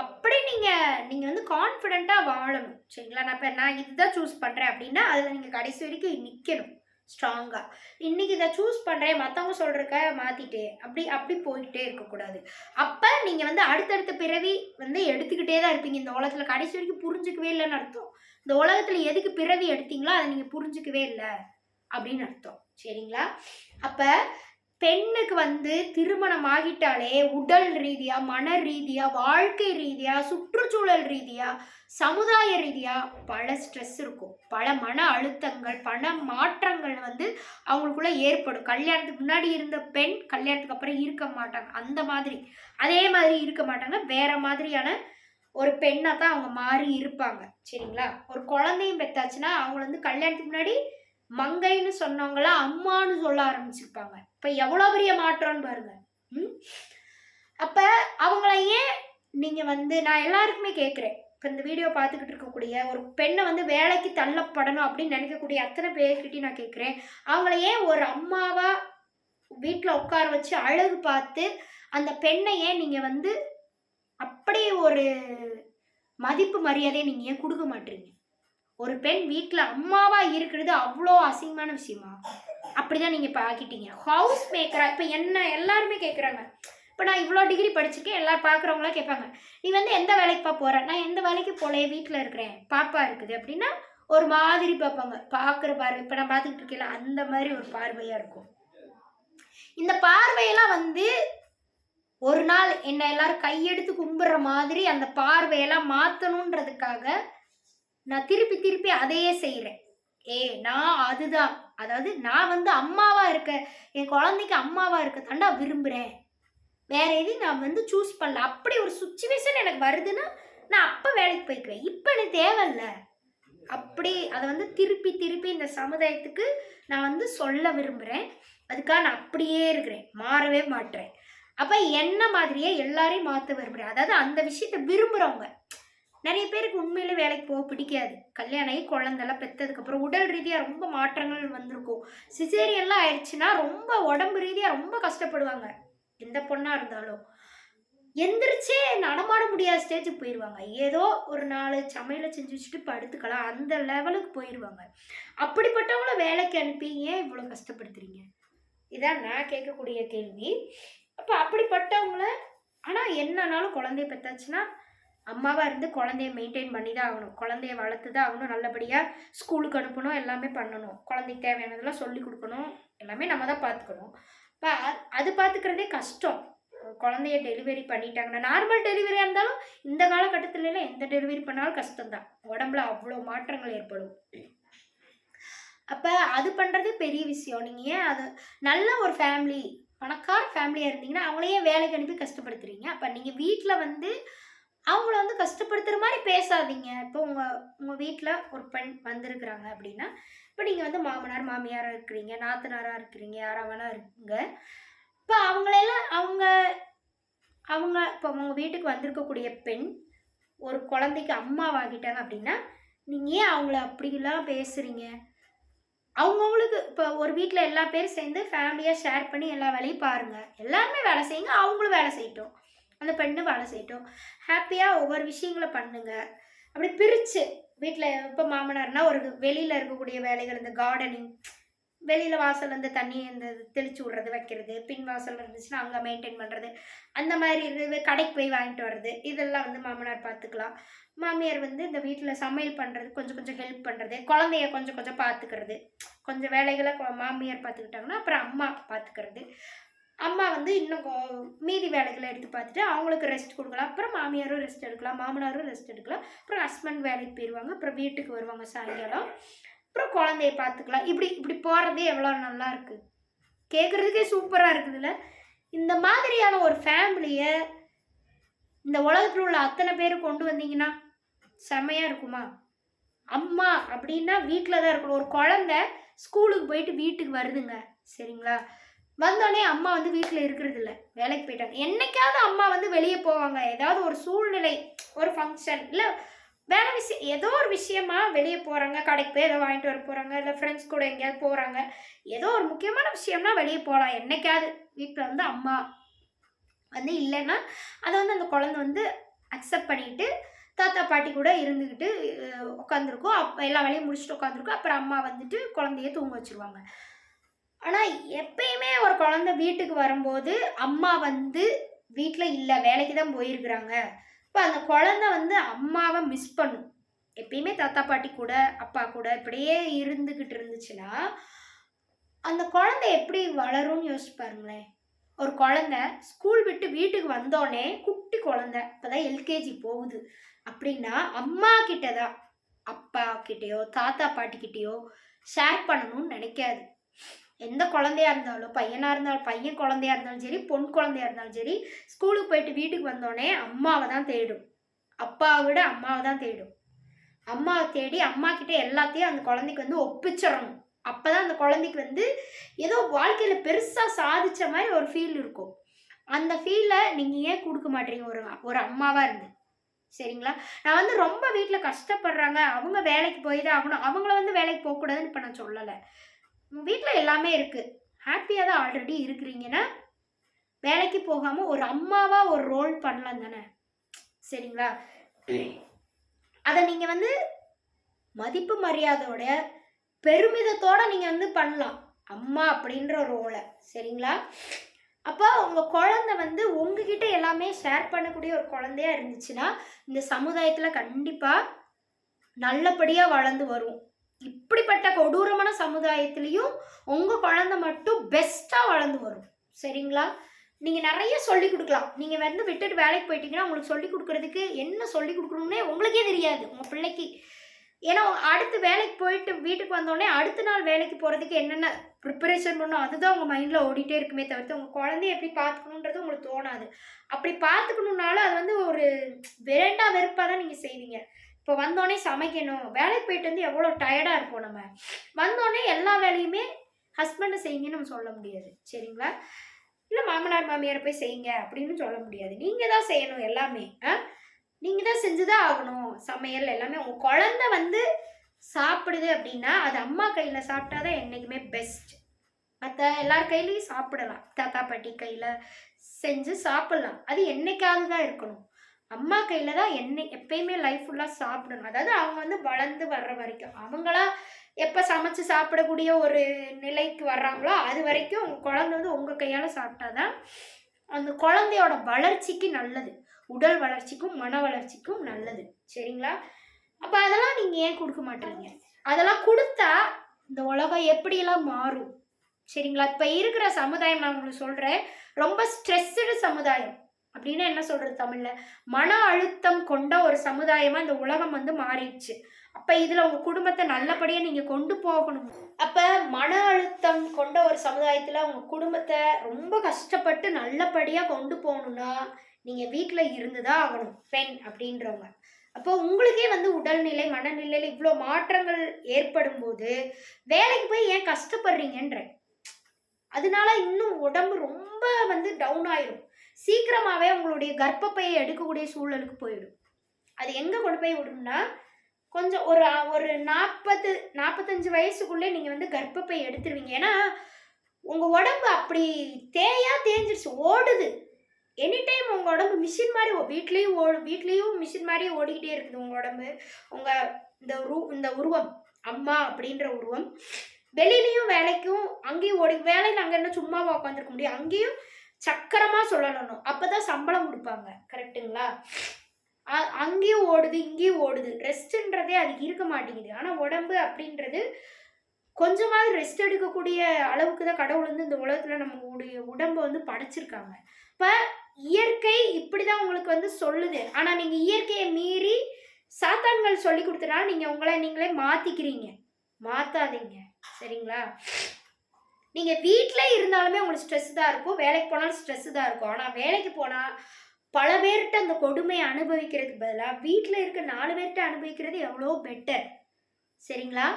அப்படி நீங்கள் வந்து கான்ஃபிடெண்ட்டாக வாழணும். சரிங்களா? நான் இதுதான் சூஸ் பண்ணுறேன் அப்படின்னா அதில் நீங்கள் கடைசி வரைக்கும் நிற்கணும் ஸ்ட்ராங்காக. இன்றைக்கி இதை சூஸ் பண்ணுறேன் மற்றவங்க சொல்கிறக்க மாற்றிட்டே அப்படி போய்கிட்டே இருக்கக்கூடாது. அப்போ நீங்கள் வந்து அடுத்தடுத்த பிறவி வந்து எடுத்துக்கிட்டே தான் இருப்பீங்க. இந்த உலகத்தில் கடைசி வரைக்கும் புரிஞ்சிக்கவே இல்லைன்னு அர்த்தம். இந்த உலகத்தில் எதுக்கு பிறவி எடுத்தீங்களோ அதை நீங்கள் புரிஞ்சிக்கவே இல்லை அப்படின்னு அர்த்தம். சரிங்களா? அப்போ பெண்ணுக்கு வந்து திருமணம் ஆகிட்டாலே உடல் ரீதியாக, மன ரீதியாக, வாழ்க்கை ரீதியாக, சுற்றுச்சூழல் ரீதியாக, சமுதாய ரீதியாக பல ஸ்ட்ரெஸ் இருக்கும். பல மன அழுத்தங்கள், பல மாற்றங்கள் வந்து அவங்களுக்குள்ள ஏற்படும். கல்யாணத்துக்கு முன்னாடி இருந்த பெண் கல்யாணத்துக்கு அப்புறம் இருக்க மாட்டாங்க. அந்த மாதிரி அதே மாதிரி இருக்க மாட்டாங்க. வேற மாதிரியான ஒரு பெண்ணாக தான் அவங்க மாறி இருப்பாங்க. சரிங்களா? ஒரு குழந்தையும் பெற்றாச்சுன்னா அவங்க வந்து கல்யாணத்துக்கு முன்னாடி மங்கைன்னு சொன்னவங்கள அம்மான்னு சொல்ல ஆரம்பிச்சிருப்பாங்க. இப்போ எவ்வளோ பெரிய மாற்றம்னு பாருங்க. அப்போ அவங்கள ஏன் நீங்கள் வந்து நான் எல்லாருக்குமே கேட்குறேன். இப்போ இந்த வீடியோ பார்த்துக்கிட்டு இருக்கக்கூடிய ஒரு பெண்ணை வந்து வேலைக்கு தள்ளப்படணும் அப்படின்னு நினைக்கக்கூடிய அத்தனை பேர்கிட்டையும் நான் கேட்குறேன். அவங்கள ஏன் ஒரு அம்மாவாக வீட்டில் உட்கார வச்சு அழகு பார்த்து அந்த பெண்ணை ஏன் நீங்கள் வந்து அப்படி ஒரு மதிப்பு மரியாதையை நீங்கள் ஏன் கொடுக்க மாட்டீங்க? ஒரு பெண் வீட்டில் அம்மாவாக இருக்கிறது அவ்வளோ அசிங்கமான விஷயமா? அப்படிதான் நீங்கள் இப்போ ஆக்கிட்டீங்க. ஹவுஸ் மேக்கராக இப்போ என்ன எல்லாருமே கேட்குறாங்க. இப்போ நான் இவ்வளோ டிகிரி படிச்சிருக்கேன். எல்லோரும் பார்க்குறவங்களாம் கேட்பாங்க, நீ வந்து எந்த வேலைக்குப்பா போகிற? நான் எந்த வேலைக்கு போகலையே, வீட்டில் இருக்கிறேன், பாப்பா இருக்குது அப்படின்னா ஒரு மாதிரி பார்ப்பாங்க. பார்க்குற பார்வை இப்போ நான் பார்த்துக்கிட்டு இருக்கேன் அந்த மாதிரி ஒரு பார்வையாக இருக்கும். இந்த பார்வையெல்லாம் வந்து ஒரு நாள் என்னை எல்லாரும் கையெடுத்து கும்பிட்ற மாதிரி அந்த பார்வையெல்லாம் மாற்றணுன்றதுக்காக நான் திருப்பி திருப்பி அதையே செய்கிறேன். நான் அதுதான், அதாவது நான் வந்து அம்மாவாக இருக்க, என் குழந்தைக்கு அம்மாவாக இருக்க தாண்டா விரும்புகிறேன். வேற எதையும் நான் வந்து சூஸ் பண்ணல. அப்படி ஒரு சுச்சுவேஷன் எனக்கு வருதுன்னா நான் அப்போ வேலைக்கு போய்க்குவேன். இப்போ எனக்கு தேவையில்லை. அப்படி அதை வந்து திருப்பி திருப்பி இந்த சமுதாயத்துக்கு நான் வந்து சொல்ல விரும்புகிறேன். அதுக்காக நான் அப்படியே இருக்கிறேன், மாறவே மாட்டேன். அப்போ என்ன மாதிரியே எல்லாரையும் மாற்ற விரும்புகிறேன். அதாவது அந்த விஷயத்தை விரும்புகிறவங்க நிறைய பேருக்கு உண்மையிலே வேலைக்கு போக பிடிக்காது. கல்யாணம் ஆகி குழந்தெல்லாம் பெற்றதுக்கப்புறம் உடல் ரீதியாக ரொம்ப மாற்றங்கள் வந்திருக்கும். சிசேரியன்லாம் ஆயிடுச்சுன்னா ரொம்ப உடம்பு ரீதியாக ரொம்ப கஷ்டப்படுவாங்க. எந்த பொண்ணாக இருந்தாலும் எந்திரிச்சே நடமாட முடியாத ஸ்டேஜுக்கு போயிடுவாங்க. ஏதோ ஒரு 4 சமையலை செஞ்சு வச்சுட்டு படுத்துக்கலாம், அந்த லெவலுக்கு போயிடுவாங்க. அப்படிப்பட்டவங்கள வேலைக்கு அனுப்பி ஏன் இவ்வளோ கஷ்டப்படுத்துறீங்க? இதான் நான் கேட்கக்கூடிய கேள்வி. அப்போ அப்படிப்பட்டவங்கள ஆனால் என்னன்னாலும் குழந்தைய பெற்றாச்சுன்னா அம்மாவாக இருந்து குழந்தைய மெயின்டைன் பண்ணி தான் ஆகணும், குழந்தைய வளர்த்து தான் ஆகணும், நல்லபடியாக ஸ்கூலுக்கு அனுப்பணும், எல்லாமே பண்ணணும், குழந்தைக்கு தேவையானதெல்லாம் சொல்லி கொடுக்கணும், எல்லாமே நம்ம தான் பார்த்துக்கணும். இப்போ அது பார்த்துக்கிறதே கஷ்டம். குழந்தைய டெலிவரி பண்ணிட்டாங்கன்னா, நார்மல் டெலிவரியாக இருந்தாலும் இந்த காலகட்டத்துலலாம் எந்த டெலிவரி பண்ணாலும் கஷ்டம்தான், உடம்புல அவ்வளோ மாற்றங்கள் ஏற்படும். அப்போ அது பண்ணுறது பெரிய விஷயம். நீங்கள் ஏன் அது நல்ல ஒரு ஃபேமிலி, பணக்கார ஃபேமிலியாக இருந்தீங்கன்னா அவங்களையே வேலைக்கு அனுப்பி கஷ்டப்படுத்துறீங்க? அப்போ நீங்கள் வீட்டில் வந்து அவங்கள வந்து கஷ்டப்படுத்துகிற மாதிரி பேசாதீங்க. இப்போ உங்கள் வீட்டில் ஒரு பெண் வந்திருக்கிறாங்க அப்படின்னா, இப்போ நீங்கள் வந்து மாமனார் மாமியாராக இருக்கிறீங்க, நாத்தனாராக இருக்கிறீங்க, யாராக வேணா இருக்குங்க. இப்போ அவங்களெல்லாம் அவங்க இப்போ உங்கள் வீட்டுக்கு வந்திருக்கக்கூடிய பெண் ஒரு குழந்தைக்கு அம்மாவாகிட்டாங்க அப்படின்னா, நீங்கள் ஏன் அவங்கள அப்படிலாம் பேசுகிறீங்க? அவங்கவுங்களுக்கு இப்போ ஒரு வீட்டில் எல்லா பேரும் சேர்ந்து ஃபேமிலியாக ஷேர் பண்ணி எல்லா வேலையும் பாருங்கள். எல்லாருமே வேலை செய்யுங்க, அவங்களும் வேலை செய்யட்டும், அந்த பெண்ணு வேலை செய்யட்டும். ஹாப்பியாக ஒவ்வொரு விஷயங்களை பண்ணுங்க. அப்படி பிரித்து வீட்டில் இப்போ மாமனார்னா ஒரு வெளியில் இருக்கக்கூடிய வேலைகள், இந்த கார்டனிங், வெளியில் வாசல் வந்து தண்ணி இந்த தெளித்து விட்றது, வைக்கிறது, பின் வாசல் இருந்துச்சுன்னா அங்கே மெயின்டைன் பண்ணுறது, அந்த மாதிரி இருக்குது. கடைக்கு போய் வாங்கிட்டு வர்றது, இதெல்லாம் வந்து மாமனார் பார்த்துக்கலாம். மாமியார் வந்து இந்த வீட்டில் சமையல் பண்ணுறது, கொஞ்சம் கொஞ்சம் ஹெல்ப் பண்ணுறது, குழந்தைய கொஞ்சம் கொஞ்சம் பார்த்துக்கிறது, கொஞ்சம் வேலைகளை மாமியார் பார்த்துக்கிட்டாங்கன்னா அப்புறம் அம்மா பார்த்துக்கிறது. அம்மா வந்து இன்னும் மீதி வேலைகளை எடுத்து பார்த்துட்டு அவங்களுக்கு ரெஸ்ட் கொடுக்கலாம். அப்புறம் மாமியாரும் ரெஸ்ட் எடுக்கலாம், மாமனாரும் ரெஸ்ட் எடுக்கலாம். அப்புறம் ஹஸ்பண்ட் வேலைக்கு போயிடுவாங்க, அப்புறம் வீட்டுக்கு வருவாங்க சாயங்காலம், அப்புறம் குழந்தைய பார்த்துக்கலாம். இப்படி போகிறதே எவ்வளோ நல்லா இருக்குது, கேட்குறதுக்கே சூப்பராக இருக்குதுல்ல. இந்த மாதிரியான ஒரு ஃபேமிலியை இந்த உலகத்தில் உள்ள அத்தனை பேரும் கொண்டு வந்தீங்கன்னா செம்மையாக இருக்குமா? அம்மா அப்படின்னா வீட்டில் தான் இருக்கணும். ஒரு குழந்தை ஸ்கூலுக்கு போயிட்டு வீட்டுக்கு வருதுங்க, சரிங்களா, வந்தோடனே அம்மா வந்து வீட்டில் இருக்கிறது இல்லை, வேலைக்கு போயிட்டாங்க. என்னைக்காவது அம்மா வந்து வெளியே போவாங்க, ஏதாவது ஒரு சூழ்நிலை, ஒரு ஃபங்க்ஷன், இல்லை வேலை விஷயம், ஏதோ ஒரு விஷயமா வெளியே போகிறாங்க, கடைக்கு போய் ஏதோ வாங்கிட்டு வர போகிறாங்க, இல்லை ஃப்ரெண்ட்ஸ் கூட எங்கேயாவது போகிறாங்க, ஏதோ ஒரு முக்கியமான விஷயம்னா வெளியே போகலாம். என்னைக்காவது வீட்டில் வந்து அம்மா வந்து இல்லைன்னா அதை வந்து அந்த குழந்தை வந்து அக்செப்ட் பண்ணிக்கிட்டு தாத்தா பாட்டி கூட இருந்துக்கிட்டு உட்காந்துருக்கோம். அப்போ எல்லா வேலையும் முடிச்சுட்டு உட்காந்துருக்கோம். அப்புறம் அம்மா வந்துட்டு குழந்தைய தூங்க வச்சுருவாங்க. ஆனால் எப்பயுமே ஒரு குழந்தை வீட்டுக்கு வரும்போது அம்மா வந்து வீட்டில் இல்லை, வேலைக்கு தான் போயிருக்கிறாங்க. இப்போ அந்த குழந்தை வந்து அம்மாவை மிஸ் பண்ணும். எப்பயுமே தாத்தா பாட்டி கூட அப்பா கூட இப்படியே இருந்துக்கிட்டு இருந்துச்சுன்னா அந்த குழந்தை எப்படி வளரும்னு யோசிச்சு பாருங்களேன். ஒரு குழந்தை ஸ்கூல் விட்டு வீட்டுக்கு வந்தோடனே, குட்டி குழந்தை இப்போதான் எல்கேஜி போகுது அப்படின்னா, அம்மா கிட்ட தான், அப்பா கிட்டேயோ தாத்தா பாட்டிக்கிட்டேயோ ஷேர் பண்ணணும்னு நினைக்காது. எந்த குழந்தையா இருந்தாலும், பையனாக இருந்தாலும், பையன் குழந்தையா இருந்தாலும் சரி, பொன் குழந்தையா இருந்தாலும் சரி, ஸ்கூலுக்கு போயிட்டு வீட்டுக்கு வந்தோடனே அம்மாவை தான் தேடும். அப்பாவை விட அம்மாவை தான் தேடும். அம்மாவை தேடி அம்மா கிட்ட எல்லாத்தையும் அந்த குழந்தைக்கு வந்து ஒப்பிச்சிடணும். அப்போ தான் அந்த குழந்தைக்கு வந்து ஏதோ வாழ்க்கையில் பெருசாக சாதித்த மாதிரி ஒரு ஃபீல் இருக்கும். அந்த ஃபீலை நீங்கள் ஏன் கொடுக்க மாட்டீங்க ஒரு அம்மாவாக இருந்து? சரிங்களா, நான் வந்து ரொம்ப வீட்டில் கஷ்டப்படுறாங்க, அவங்க வேலைக்கு போய் தான் ஆகணும், அவங்கள வந்து வேலைக்கு போகக்கூடாதுன்னு இப்போ நான் சொல்லலை. வீட்டில் எல்லாமே இருக்குது, ஹாப்பியாக தான் ஆல்ரெடி இருக்கிறீங்கன்னா வேலைக்கு போகாமல் ஒரு அம்மாவாக ஒரு ரோல் பண்ணலாம் தானே, சரிங்களா? அதை நீங்கள் வந்து மதிப்பு மரியாதையோட பெருமிதத்தோடு நீங்கள் வந்து பண்ணலாம், அம்மா அப்படின்ற ரோலை, சரிங்களா? அப்போ உங்கள் குழந்தை வந்து உங்ககிட்ட எல்லாமே ஷேர் பண்ணக்கூடிய ஒரு குழந்தையா இருந்துச்சுன்னா இந்த சமுதாயத்தில் கண்டிப்பாக நல்லபடியாக வளர்ந்து வரும். இப்படிப்பட்ட கொடூரமான சமுதாயத்துலேயும் உங்கள் குழந்தை மட்டும் பெஸ்ட்டாக வளர்ந்து வரும், சரிங்களா? நீங்கள் நிறைய சொல்லி கொடுக்கலாம். நீங்கள் வந்து விட்டுட்டு வேலைக்கு போயிட்டீங்கன்னா உங்களுக்கு சொல்லி கொடுக்குறதுக்கு என்ன சொல்லி கொடுக்கணும்னே உங்களுக்கே தெரியாது உங்கள் பிள்ளைக்கு. ஏன்னா அடுத்து வேலைக்கு போயிட்டு வீட்டுக்கு வந்தோடனே அடுத்த நாள் வேலைக்கு போகிறதுக்கு என்னென்ன ப்ரிப்பரேஷன் பண்ணணும் அதுதான் உங்கள் மைண்டில் ஓடிட்டே இருக்குமே தவிர்த்து உங்கள் குழந்தைய எப்படி பார்த்துக்கணுன்றது உங்களுக்கு தோணாது. அப்படி பார்த்துக்கணுன்னாலும் அது வந்து ஒரு வேண்டா வெறுப்பாக தான் நீங்கள் செய்வீங்க. இப்போ வந்தோடனே சமைக்கணும், வேலைக்கு போயிட்டு வந்து எவ்வளோ டயர்டாக இருப்போம், நம்ம வந்தோடனே எல்லா வேலையுமே ஹஸ்பண்டை செய்யுங்கன்னு நம்ம சொல்ல முடியாது, சரிங்களா? இல்லை மாமனார் மாமியாரை போய் செய்யுங்க அப்படின்னு சொல்ல முடியாது. நீங்கள் தான் செய்யணும் எல்லாமே. நீங்கள் தான் செஞ்சு தான் ஆகணும் சமையல் எல்லாமே. உங்கள் குழந்தை வந்து சாப்பிடுது அப்படின்னா அது அம்மா கையில் சாப்பிட்டா தான் என்றைக்குமே பெஸ்ட். மற்ற எல்லார் கையிலையும் சாப்பிடலாம், தாத்தா பாட்டி கையில் செஞ்சு சாப்பிட்லாம், அது என்னைக்காவது தான் இருக்கணும். அம்மா கையில் தான் எப்பயுமே லைஃப் ஃபுல்லாக சாப்பிடணும். அதாவது அவங்க வந்து வளர்ந்து வர்ற வரைக்கும், அவங்களா எப்போ சமைச்சு சாப்பிடக்கூடிய ஒரு நிலைக்கு வர்றாங்களோ அது வரைக்கும் உங்கள் குழந்தை வந்து உங்கள் கையால் சாப்பிட்டா தான் அந்த குழந்தையோட வளர்ச்சிக்கு நல்லது, உடல் வளர்ச்சிக்கும் மன வளர்ச்சிக்கும் நல்லது. சரிங்களா? அப்போ அதெல்லாம் நீங்கள் ஏன் கொடுக்க மாட்டீங்க? அதெல்லாம் கொடுத்தா இந்த உலகம் எப்படியெல்லாம் மாறும்? சரிங்களா? இப்போ இருக்கிற சமுதாயம் நான் உங்களுக்கு சொல்கிறேன், ரொம்ப ஸ்ட்ரெஸ்டு சமுதாயம். அப்படின்னா என்ன சொல்கிறது தமிழில்? மன அழுத்தம் கொண்ட ஒரு சமுதாயமாக இந்த உலகம் வந்து மாறிடுச்சு. அப்போ இதில் உங்கள் குடும்பத்தை நல்லபடியாக நீங்கள் கொண்டு போகணும். அப்போ மன அழுத்தம் கொண்ட ஒரு சமுதாயத்தில் உங்கள் குடும்பத்தை ரொம்ப கஷ்டப்பட்டு நல்லபடியாக கொண்டு போகணுன்னா நீங்கள் வீட்டில் இருந்து தான் ஆகணும், பெண் அப்படின்றவங்க. அப்போ உங்களுக்கே வந்து உடல்நிலை மனநிலையில் இவ்வளோ மாற்றங்கள் ஏற்படும் போது வேலைக்கு போய் ஏன் கஷ்டப்படுறீங்கன்றேன். அதனால இன்னும் உடம்பு ரொம்ப வந்து டவுன் ஆயிடும். சீக்கிரமாகவே உங்களுடைய கர்ப்பப்பையை எடுக்கக்கூடிய சூழலுக்கு போயிடும். அது எங்கே கொண்டு போய் விடும்னா, கொஞ்சம் ஒரு 45 வயசுக்குள்ளே நீங்கள் வந்து கர்ப்பப்பை எடுத்துருவீங்க. ஏன்னா உங்கள் உடம்பு அப்படி தேஞ்சிருச்சு, ஓடுது. எனி டைம் உங்கள் உடம்பு மிஷின் மாதிரி வீட்லேயும் மிஷின் மாதிரியே ஓடிக்கிட்டே இருக்குது உங்கள் உடம்பு. உங்கள் இந்த உருவம், அம்மா அப்படின்ற உருவம் வெளியிலையும் வேலைக்கும் அங்கேயும் வேலையில் அங்கே என்ன சும்மாவா உட்காந்துருக்க முடியும்? அங்கேயும் சக்கரமாக சொல்லணும், அப்போ தான் சம்பளம் கொடுப்பாங்க. கரெக்டுங்களா? அங்கேயும் ஓடுது இங்கேயும் ஓடுது, ரெஸ்ட்டுன்றதே அதுக்கு இருக்க மாட்டேங்குது. ஆனால் உடம்பு அப்படின்றது கொஞ்சமாவது ரெஸ்ட் எடுக்கக்கூடிய அளவுக்கு தான் கடவுள் வந்து இந்த உலகத்தில் நம்மளுடைய உடம்பை வந்து படைச்சிருக்காங்க. இப்போ இயற்கை இப்படி தான் உங்களுக்கு வந்து சொல்லுது. ஆனால் நீங்கள் இயற்கையை மீறி சாத்தான்கள் சொல்லி கொடுத்தனால நீங்கள் உங்களை நீங்களே மாற்றிக்கிறீங்க. மாற்றாதீங்க, சரிங்களா? நீங்கள் வீட்டில் இருந்தாலுமே உங்களுக்கு ஸ்ட்ரெஸ் தான் இருக்கும், வேலைக்கு போனாலும் ஸ்ட்ரெஸ் தான் இருக்கும். ஆனால் வேலைக்கு போனால் பல பேர்கிட்ட அந்த கொடுமையை அனுபவிக்கிறதுக்கு பதிலாக வீட்டில் இருக்க 4 பேர்கிட்ட அனுபவிக்கிறது எவ்வளோ பெட்டர், சரிங்களா?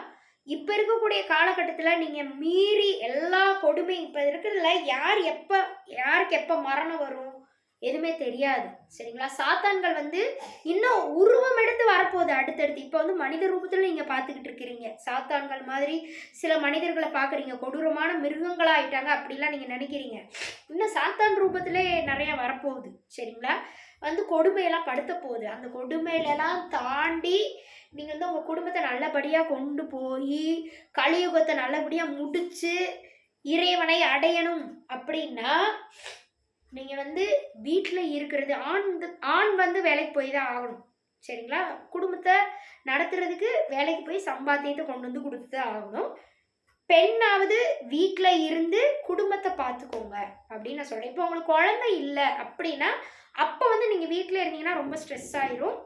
இப்போ இருக்கக்கூடிய காலகட்டத்தில் நீங்கள் மீறி எல்லா கொடுமை இப்போ இருக்கிறதுல யாருக்கு எப்போ மரணம் வரும் எதுவுமே தெரியாது, சரிங்களா? சாத்தான்கள் வந்து இன்னும் உருவம் எடுத்து வரப்போகுது அடுத்தடுத்து. இப்போ வந்து மனித ரூபத்தில் நீங்கள் பார்த்துக்கிட்டு இருக்கிறீங்க. சாத்தான்கள் மாதிரி சில மனிதர்களை பார்க்குறீங்க, கொடூரமான மிருகங்களாக ஆயிட்டாங்க அப்படிலாம் நீங்கள் நினைக்கிறீங்க. இன்னும் சாத்தான் ரூபத்திலே நிறையா வரப்போகுது, சரிங்களா? வந்து கொடுமையெல்லாம் படுத்த போகுது. அந்த கொடுமையிலலாம் தாண்டி நீங்கள் வந்து உங்கள் குடும்பத்தை நல்லபடியாக கொண்டு போய் கலியுகத்தை நல்லபடியாக முடித்து இறைவனை அடையணும் அப்படின்னா நீங்கள் வந்து வீட்டில் இருக்கிறது, ஆண் வந்து வேலைக்கு போய் தான் ஆகணும், சரிங்களா? குடும்பத்தை நடத்துறதுக்கு வேலைக்கு போய் சம்பாத்தியத்தை கொண்டு வந்து கொடுத்து தான் ஆகணும். பெண்ணாவது வீட்டில் இருந்து குடும்பத்தை பார்த்துக்கோங்க அப்படின்னு நான் சொல்கிறேன். இப்போ உங்களுக்கு குழந்தை இல்லை அப்படின்னா அப்போ வந்து நீங்கள் வீட்டில் இருந்தீங்கன்னா ரொம்ப ஸ்ட்ரெஸ் ஆயிரும்,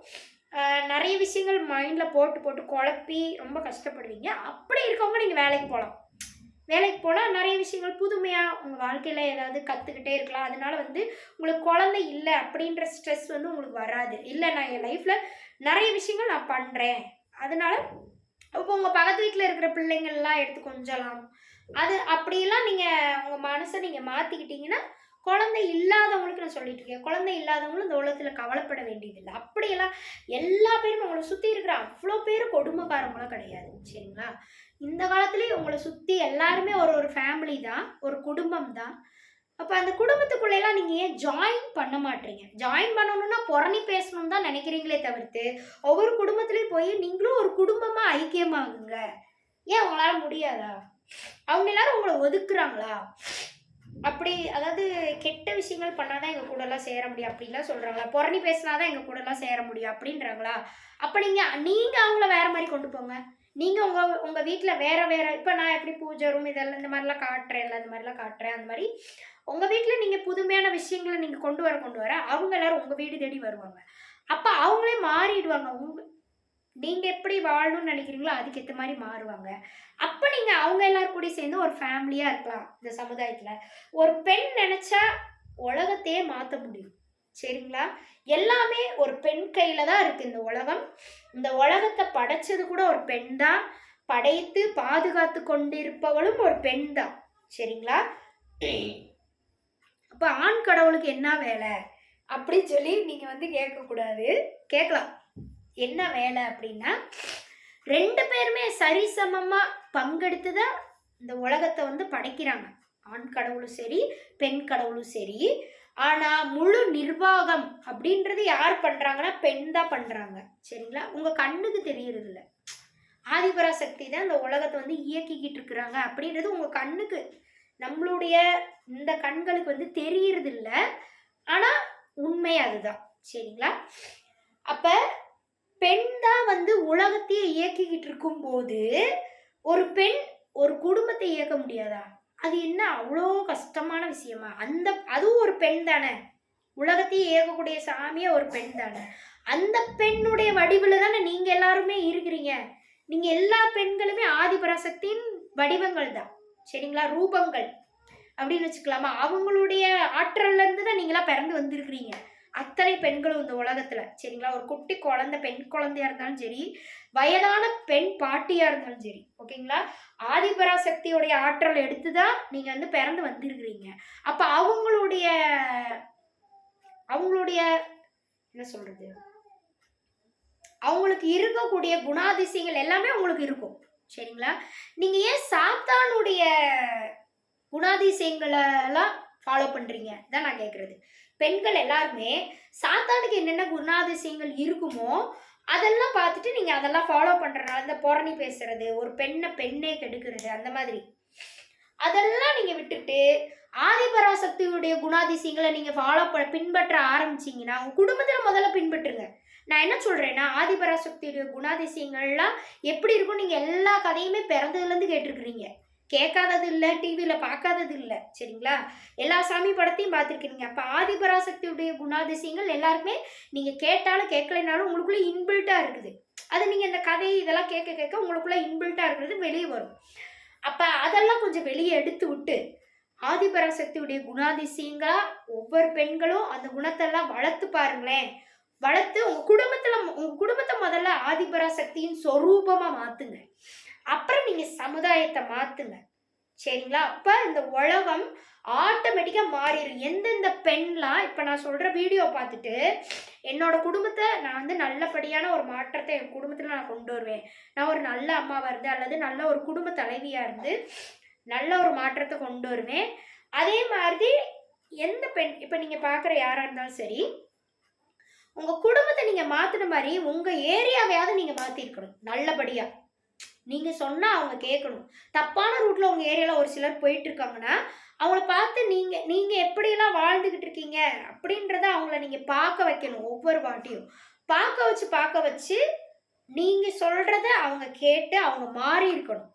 நிறைய விஷயங்கள் மைண்டில் போட்டு குழப்பி ரொம்ப கஷ்டப்படுவீங்க. அப்படி இருக்கவங்க நீங்கள் வேலைக்கு போனால் நிறைய விஷயங்கள் புதுமையாக உங்கள் வாழ்க்கையில் ஏதாவது கற்றுக்கிட்டே இருக்கலாம். அதனால வந்து உங்களுக்கு குழந்தை இல்லை அப்படின்ற ஸ்ட்ரெஸ் வந்து உங்களுக்கு வராது. இல்லை, நான் என் லைஃப்பில் நிறைய விஷயங்கள் நான் பண்ணுறேன், அதனால இப்போ உங்கள் பக்கத்து வீட்டில் இருக்கிற பிள்ளைங்கள்லாம் எடுத்து கொஞ்சலாம், அது அப்படியெல்லாம் நீங்கள் உங்கள் மனசை நீங்கள் மாற்றிக்கிட்டீங்கன்னா குழந்தை இல்லாதவங்களுக்கு நான் சொல்லிட்டு இருக்கேன், குழந்தை இல்லாதவங்களும் இந்த உலகத்தில் கவலைப்பட வேண்டியதில்லை. அப்படியெல்லாம் எல்லா பேரும் உங்களை சுற்றி இருக்கிற அவ்வளோ பேர் கொடுமைக்காரங்களும் கிடையாது, சரிங்களா? இந்த காலத்துலேயே உங்களை சுற்றி எல்லாருமே ஒரு ஃபேமிலி தான், ஒரு குடும்பம் தான். அப்போ அந்த குடும்பத்துக்குள்ளெல்லாம் நீங்கள் ஏன் ஜாயின் பண்ண மாட்டீங்க? ஜாயின் பண்ணணும்னா புறணி பேசணும்னு தான் நினைக்கிறீங்களே தவிர்த்து ஒவ்வொரு குடும்பத்துலேயும் போய் நீங்களும் ஒரு குடும்பமாக ஐக்கியமாகுங்க. ஏன் உங்களால் முடியாதா? அவங்க எல்லாரும் உங்களை ஒதுக்குறாங்களா? அப்படி அதாவது கெட்ட விஷயங்கள் பண்ணாதான் எங்கள் கூடலாம் சேர முடியும் அப்படின்லாம் சொல்கிறாங்களா? புறணி பேசினாதான் எங்கள் கூடலாம் சேர முடியும் அப்படின்றாங்களா? அப்போ நீங்கள் அவங்கள வேறு மாதிரி கொண்டு போங்க. நீங்கள் உங்கள் வீட்டில் வேறு இப்போ நான் எப்படி பூஜை ரூம் இதெல்லாம் இந்த மாதிரிலாம் காட்டுறேன்ல, அந்த மாதிரிலாம் காட்டுறேன். அந்த மாதிரி உங்கள் வீட்டில் நீங்கள் புதுமையான விஷயங்களை நீங்கள் கொண்டு வர அவங்க எல்லோரும் உங்கள் வீடு தேடி வருவாங்க. அப்போ அவங்களே மாறிடுவாங்க. நீங்கள் எப்படி வாழணும்னு நினைக்கிறீங்களோ அதுக்கேற்ற மாதிரி மாறுவாங்க. அப்போ நீங்கள் அவங்க எல்லாரும் கூட சேர்ந்து ஒரு ஃபேமிலியாக இருக்கலாம். இந்த சமுதாயத்தில் ஒரு பெண் நினச்சா உலகத்தையே மாற்ற முடியும், சரிங்களா? எல்லாமே ஒரு பெண் கையில் தான் இருக்குது இந்த உலகம். இந்த உலகத்தை படைச்சது கூட ஒரு பெண் தான், படைத்து பாதுகாத்து கொண்டிருப்பவளும் ஒரு பெண் தான், சரிங்களா? அப்போ ஆண் கடவுளுக்கு என்ன வேலை அப்படின்னு சொல்லி நீங்கள் வந்து கேட்கக்கூடாது. கேட்கலாம், என்ன வேலை அப்படின்னா 2 பேருமே சரிசமமாக பங்கெடுத்து தான் இந்த உலகத்தை வந்து படைக்கிறாங்க. ஆண் கடவுளும் சரி பெண் கடவுளும் சரி. ஆனால் முழு நிர்வாகம் அப்படின்றது யார் பண்ணுறாங்கன்னா பெண் தான் பண்ணுறாங்க, சரிங்களா? உங்கள் கண்ணுக்கு தெரியறதில்ல. ஆதிபராசக்தி தான் இந்த உலகத்தை வந்து இயக்கிக்கிட்டு இருக்கிறாங்க அப்படின்றது உங்கள் கண்ணுக்கு நம்மளுடைய இந்த கண்களுக்கு வந்து தெரியறது இல்லை. ஆனால் உண்மை அதுதான். சரிங்களா? அப்போ பெண் தான் வந்து உலகத்தையே இயக்கிக்கிட்டு இருக்கும்போது ஒரு பெண் ஒரு குடும்பத்தை இயக்க முடியாதா? அது என்ன அவ்வளோ கஷ்டமான விஷயமா? அதுவும் ஒரு பெண் தானே. உலகத்தையே இயக்கக்கூடிய சாமியே ஒரு பெண் தானே. அந்த பெண்ணுடைய வடிவில் தானே நீங்கள் எல்லாருமே இருக்கிறீங்க. நீங்கள் எல்லா பெண்களுமே ஆதிபராசக்தியின் வடிவங்கள் தான். சரிங்களா? ரூபங்கள் அப்படின்னு வச்சுக்கலாமா? அவங்களுடைய ஆற்றல்ல இருந்து தான் நீங்களாம் பிறந்து வந்திருக்கிறீங்க. அத்தனை பெண்களும் இந்த உலகத்துல. சரிங்களா? ஒரு குட்டி குழந்தை, பெண் குழந்தையா இருந்தாலும் சரி, வயதான பெண் பாட்டியா இருந்தாலும் சரி, ஓகேங்களா? ஆதிபராசக்தியோடைய ஆற்றல் எடுத்துதான் நீங்க வந்து பிறந்து வந்திருக்கிறீங்க. அப்ப அவங்களுடைய என்ன சொல்றது, அவங்களுக்கு இருக்கக்கூடிய குணாதிசயங்கள் எல்லாமே உங்களுக்கு இருக்கும். சரிங்களா? நீங்க ஏன் சாத்தானுடைய குணாதிசயங்களை எல்லாம் ஃபாலோ பண்றீங்க தான் நான் கேட்கறது. பெண்கள் எல்லாருமே சாத்தானுக்கு என்னென்ன குணாதிசயங்கள் இருக்குமோ அதெல்லாம் பார்த்துட்டு நீங்க அதெல்லாம் ஃபாலோ பண்றதுனால இந்த புரணி பேசுறது, ஒரு பெண்ணே கெடுக்கிறது, அந்த மாதிரி அதெல்லாம் நீங்க விட்டுட்டு ஆதிபராசக்தியுடைய குணாதிசயங்களை நீங்க பின்பற்ற ஆரம்பிச்சீங்கன்னா உங்க குடும்பத்துல முதல்ல பின்பற்றுங்க. நான் என்ன சொல்றேன்னா, ஆதிபராசக்தியுடைய குணாதிசயங்கள்லாம் எப்படி இருக்கும் நீங்க எல்லா கதையுமே பிறந்ததுல இருந்து கேட்டிருக்கிறீங்க. கேட்காதது இல்லை, டிவியில் பார்க்காதது இல்லை. சரிங்களா? எல்லா சாமி படத்தையும் பார்த்துருக்கீங்க. அப்போ ஆதிபராசக்தியுடைய குணாதிசயங்கள் எல்லாருமே நீங்கள் கேட்டாலும் கேட்கலைனாலும் உங்களுக்குள்ளே இன்பில்ட்டாக இருக்குது. அது நீங்கள் இந்த கதை இதெல்லாம் கேட்க கேட்க உங்களுக்குள்ளே இன்பில்ட்டாக இருக்கிறது வெளியே வரும். அப்போ அதெல்லாம் கொஞ்சம் வெளியே எடுத்து விட்டு ஆதிபராசக்தியுடைய குணாதிசயங்களா ஒவ்வொரு பெண்களும் அந்த குணத்தெல்லாம் வளர்த்து பாருங்களேன். வளர்த்து உங்க குடும்பத்தை முதல்ல ஆதிபராசக்தியின் சொரூபமா மாத்துங்க. அப்புறம் நீங்க சமுதாயத்தை மாத்துங்க. சரிங்களா? அப்ப இந்த உலகம் ஆட்டோமேட்டிக்கா மாறிடும். எந்தெந்த பெண்லாம் இப்ப நான் சொல்ற வீடியோ பார்த்துட்டு என்னோட குடும்பத்தை நான் வந்து நல்லபடியான ஒரு மாற்றத்தை என் குடும்பத்துல நான் கொண்டு வருவேன், நான் ஒரு நல்ல அம்மாவா இருந்து அல்லது நல்ல ஒரு குடும்ப தலைவியா இருந்து நல்ல ஒரு மாற்றத்தை கொண்டு வருவேன். அதே மாதிரி எந்த பெண் இப்ப நீங்க பாக்குற யாரா இருந்தாலும் சரி, உங்க குடும்பத்தை நீங்க மாத்தின மாதிரி உங்க ஏரியாவையாவது நீங்க மாத்திருக்கணும். நல்லபடியா நீங்க சொன்னா அவங்க கேட்கணும். தப்பான ரூட்ல உங்க ஏரியால ஒரு சிலர் போயிட்டு இருக்காங்கன்னா அவங்கள பார்த்து நீங்க எப்படியெல்லாம் வாழ்ந்துகிட்டு இருக்கீங்க அப்படின்றத அவங்கள நீங்க பார்க்க வைக்கணும். ஒவ்வொரு வாட்டியும் பார்க்க வச்சு நீங்க சொல்றத அவங்க கேட்டு அவங்க மாறி இருக்கணும்.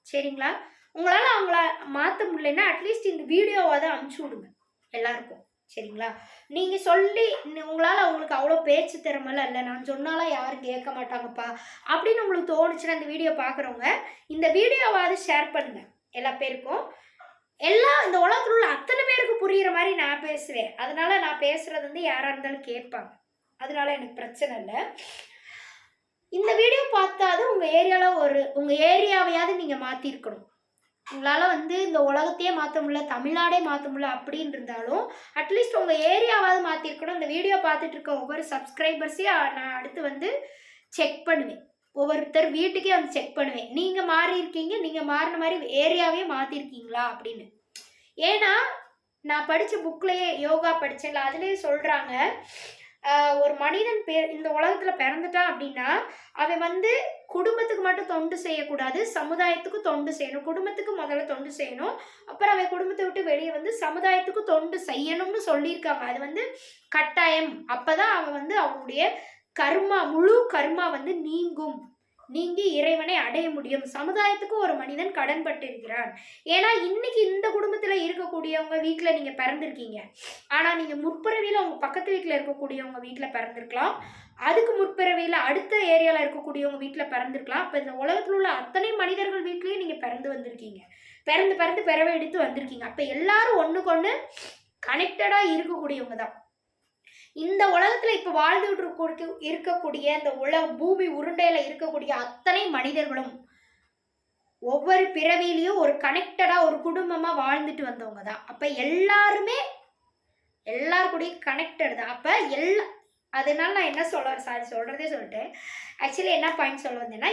சரிங்களா? உங்களால அவங்கள மாற்ற முடியலன்னா அட்லீஸ்ட் இந்த வீடியோவாவது அனுப்பிச்சு விடுங்க எல்லாருக்கும். சரிங்களா? நீங்க சொல்லி உங்களால அவங்களுக்கு அவ்வளோ பேச்சு திறமைலாம் இல்லை, நான் சொன்னாலாம் யாரும் கேட்க மாட்டாங்கப்பா அப்படின்னு உங்களுக்கு தோணுச்சுன்னா இந்த வீடியோ பார்க்குறவங்க இந்த வீடியோவாவது ஷேர் பண்ணுங்க எல்லா பேருக்கும். இந்த உலகத்தில் உள்ள அத்தனை பேருக்கு புரியுற மாதிரி நான் பேசுவேன். அதனால நான் பேசுறது வந்து யாரா இருந்தாலும் கேட்பாங்க. அதனால எனக்கு பிரச்சனை இல்லை. இந்த வீடியோ பார்த்தாது உங்க ஏரியாவையாவது நீங்க மாத்திருக்கணும். உங்களால் வந்து இந்த உலகத்தையே மாற்ற முடியல, தமிழ்நாடே மாற்ற முடியல அப்படின்னு இருந்தாலும் அட்லீஸ்ட் உங்கள் ஏரியாவாவது மாற்றிருக்கணும். இந்த வீடியோ பார்த்துட்டு இருக்க ஒவ்வொரு சப்ஸ்கிரைபர்ஸையும் நான் அடுத்து வந்து செக் பண்ணுவேன். ஒவ்வொருத்தர் வீட்டுக்கே வந்து செக் பண்ணுவேன். நீங்கள் மாறி இருக்கீங்க, நீங்கள் மாறின மாதிரி ஏரியாவே மாற்றிருக்கீங்களா அப்படின்னு. ஏன்னா நான் படித்த புக்லேயே யோகா படித்தேன்ல, அதுலேயே சொல்கிறாங்க, ஒரு மனிதன் இந்த உலகத்தில் பிறந்துட்டான் அப்படின்னா அவன் வந்து குடும்பத்துக்கு மட்டும் தொண்டு செய்யக்கூடாது, சமுதாயத்துக்கு தொண்டு செய்யணும். குடும்பத்துக்கு முதல்ல தொண்டு செய்யணும், அப்புறம் அவன் குடும்பத்தை விட்டு வெளியே வந்து சமுதாயத்துக்கு தொண்டு செய்யணும்னு சொல்லியிருக்காங்க. அது வந்து கட்டாயம். அப்பதான் அவன் வந்து அவனுடைய முழு கர்மா வந்து நீங்கி இறைவனை அடைய முடியும். சமுதாயத்துக்கு ஒரு மனிதன் கடன் பட்டிருக்கிறான். ஏன்னா இன்னைக்கு இந்த குடும்பத்துல இருக்கக்கூடியவங்க வீட்டுல நீங்க பிறந்திருக்கீங்க, ஆனா நீங்க முற்பிறவியில உங்க பக்கத்து வீட்டுல இருக்கக்கூடியவங்க வீட்டுல பிறந்திருக்கலாம், அதுக்கு முற்பிறவியில அடுத்த ஏரியால இருக்கக்கூடியவங்க வீட்டுல பிறந்திருக்கலாம். அப்ப இந்த உலகத்துல உள்ள அத்தனை மனிதர்கள் வீட்லயும் நீங்க பிறந்து வந்திருக்கீங்க, பிறந்து பிறவை எடுத்து வந்திருக்கீங்க. அப்ப எல்லாரும் ஒண்ணுக்கு ஒண்ணு கனெக்டடா இருக்கக்கூடியவங்க தான். இந்த உலகத்துல இப்ப வாழ்ந்துட்டு இருக்கக்கூடிய இந்த பூமி உருண்டையில இருக்கக்கூடிய அத்தனை மனிதர்களும் ஒவ்வொரு பிறவிலையும் ஒரு கனெக்டடா ஒரு குடும்பமா வாழ்ந்துட்டு வந்தவங்க தான். அப்ப எல்லாருமே எல்லாருக்கூடயும் கனெக்டட் தான். அப்ப அதனால நான் என்ன சொல்றதே சொல்லிட்டேன். ஆக்சுவலி என்ன பாயிண்ட் சொல்ல வந்தேன்னா,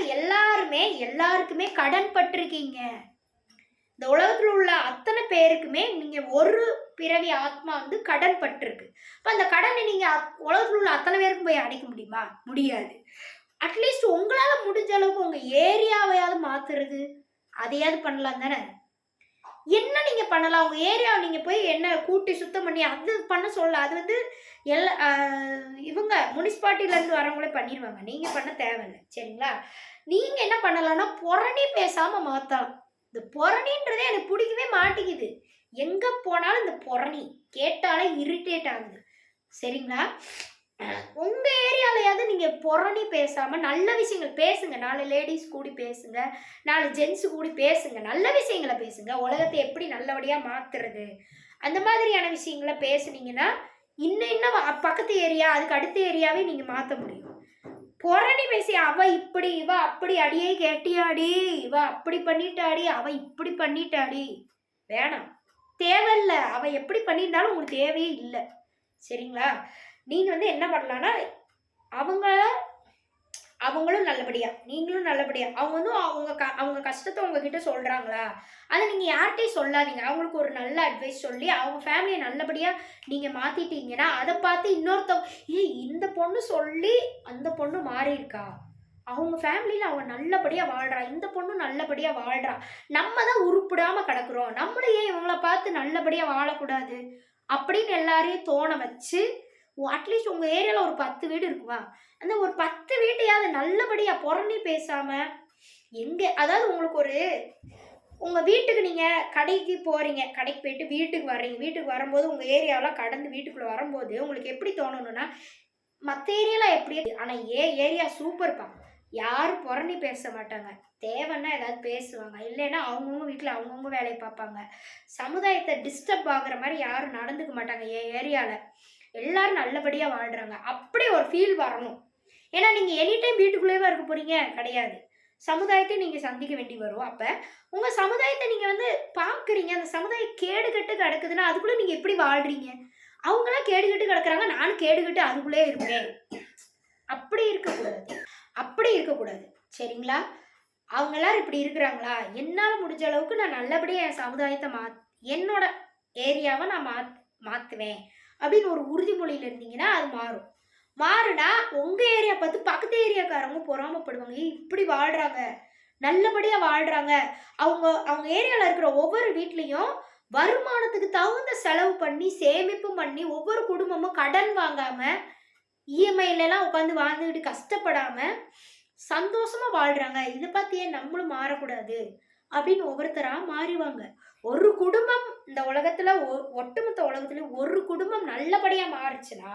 எல்லாருக்குமே கடன் பட்டிருக்கீங்க. இந்த உலகத்தில் உள்ள அத்தனை பேருக்குமே நீங்க ஒரு பிறவி ஆத்மா வந்து கடன் பட்டிருக்கு. இப்போ அந்த கடனை நீங்க உலகத்தில் உள்ள அத்தனை பேருக்கும் போய் அடைக்க முடியுமா? முடியாது. அட்லீஸ்ட் உங்களால முடிஞ்ச அளவுக்கு உங்க ஏரியாவையாவது மாத்துறது, அதையாவது பண்ணலாம் தானே. என்ன நீங்கள் பண்ணலாம், உங்கள் ஏரியாவை நீங்கள் போய் என்ன கூட்டி சுத்தம் பண்ணி அது பண்ண சொல்லலாம். அது வந்து இவங்க முனிசிபாலிட்டியிலேருந்து வரவங்களே பண்ணிடுவாங்க, நீங்கள் பண்ண தேவையில்லை. சரிங்களா? நீங்கள் என்ன பண்ணலாம்னா புரணி பேசாமல் மாற்றலாம். இந்த புரணின்றதே எனக்கு பிடிக்கவே மாட்டேங்குது. எங்கே போனாலும் இந்த புரணி கேட்டாலே இரிட்டேட் ஆகுது. சரிங்களா? உங்க ஏரியாலயாவது நீங்க புரணி பேசாம நல்ல விஷயங்கள் பேசுங்க. 4 லேடிஸ் கூடி பேசுங்க, 4 ஜென்ஸ் கூடி பேசுங்க, நல்ல விஷயங்களை பேசுங்க. உலகத்தை எப்படி நல்லபடியா மாத்துறது, அந்த மாதிரியான விஷயங்களை பேசுனீங்கன்னா இன்னும் பக்கத்து ஏரியா அதுக்கு அடுத்த ஏரியாவே நீங்க மாத்த முடியும். புரணி பேசி அவ இப்படி இவ அப்படி அடியே கேட்டியாடி, இவ அப்படி பண்ணிட்டாடி, அவ இப்படி பண்ணிட்டாடி, வேணாம், தேவையில்லை. அவ எப்படி பண்ணியிருந்தாலும் உங்களுக்கு தேவையே இல்லை. சரிங்களா? நீங்க வந்து என்ன பண்ணலாம்னா அவங்களும் நல்லபடியா நீங்களும் நல்லபடியா அவங்க வந்து அவங்க கஷ்டத்தை உங்ககிட்ட சொல்றாங்களா, அதை நீங்க யார்கிட்டையும் சொல்லாதீங்க. அவங்களுக்கு ஒரு நல்ல அட்வைஸ் சொல்லி அவங்க ஃபேமிலியை நல்லபடியா நீங்க மாத்திட்டீங்கன்னா அதை பார்த்து இன்னொருத்தவங்க இந்த பொண்ணு சொல்லி அந்த பொண்ணு மாறி இருக்கா, அவங்க ஃபேமிலியில் அவன் நல்லபடியாக வாழ்கிறா, இந்த பொண்ணு நல்லபடியாக வாழ்கிறா, நம்ம தான் உருப்பிடாமல் கிடக்குறோம், நம்மளையே இவங்கள பார்த்து நல்லபடியாக வாழக்கூடாது அப்படின்னு எல்லாரையும் தோண வச்சு அட்லீஸ்ட் உங்கள் ஏரியாவில் ஒரு 10 வீடு இருக்குமா, அந்த ஒரு 10 வீட்டையாவது நல்லபடியாக புரணி பேசாமல் அதாவது உங்களுக்கு உங்கள் வீட்டுக்கு நீங்கள் கடைக்கு போகிறீங்க, கடைக்கு போயிட்டு வீட்டுக்கு வர்றீங்க, வீட்டுக்கு வரும்போது உங்கள் ஏரியாவெலாம் கடந்து வீட்டுக்குள்ளே வரும்போது உங்களுக்கு எப்படி தோணணும்னா மற்ற ஏரியாலாம் எப்படி, ஆனால் ஏரியா சூப்பர்ப்பா, யாரும் புரணி பேச மாட்டாங்க, தேவைன்னா ஏதாவது பேசுவாங்க, இல்லைன்னா அவங்கவுங்க வீட்டில் அவங்கவுங்க வேலையை பார்ப்பாங்க, சமுதாயத்தை டிஸ்டர்ப் ஆகுற மாதிரி யாரும் நடந்துக்க மாட்டாங்க. ஏரியாவில் எல்லாரும் நல்லபடியாக வாழ்கிறாங்க, அப்படி ஒரு ஃபீல் வரணும். ஏன்னா நீங்கள் எனி டைம் வீட்டுக்குள்ளேயே இருக்க போகிறீங்க கிடையாது, சமுதாயத்தை நீங்கள் சந்திக்க வேண்டி வரும். அப்போ உங்கள் சமுதாயத்தை நீங்கள் வந்து பார்க்குறீங்க, அந்த சமுதாயம் கேடு கெட்டு கிடக்குதுன்னா அதுக்குள்ளே நீங்கள் எப்படி வாழ்கிறீங்க, அவங்களாம் கேடுகட்டு கிடக்குறாங்க, நானும் கேடுகட்டு அதுக்குள்ளே இருப்பேன், அப்படி இருக்கக்கூடாது. சரிங்களா? அவங்க எல்லாரும் இப்படி இருக்கிறாங்களா, என்னால் முடிஞ்ச அளவுக்கு நான் நல்லபடியாக என் சமுதாயத்தை என்னோட ஏரியாவை நான் மாற்றுவேன் அப்படின்னு ஒரு உறுதிமொழியில் இருந்தீங்கன்னா அது மாறுனா உங்கள் ஏரியா பார்த்து பக்கத்து ஏரியாக்காரவங்க பொறாமப்படுவாங்க, இப்படி வாழ்கிறாங்க, நல்லபடியாக வாழ்கிறாங்க. அவங்க ஏரியாவில் இருக்கிற ஒவ்வொரு வீட்லேயும் வருமானத்துக்கு தகுந்த செலவு பண்ணி சேமிப்பு பண்ணி ஒவ்வொரு குடும்பமும் கடன் வாங்காம இஎம்ஐலாம் உட்காந்து வாழ்ந்துக்கிட்டு கஷ்டப்படாம சந்தோஷமா வாழ்றாங்க. இதை பார்த்தியே நம்மளும் மாறக்கூடாது அப்படின்னு ஒவ்வொருத்தரா மாறிவாங்க. ஒரு குடும்பம் இந்த உலகத்துல ஒட்டுமொத்த உலகத்துல ஒரு குடும்பம் நல்லபடியா மாறுச்சுன்னா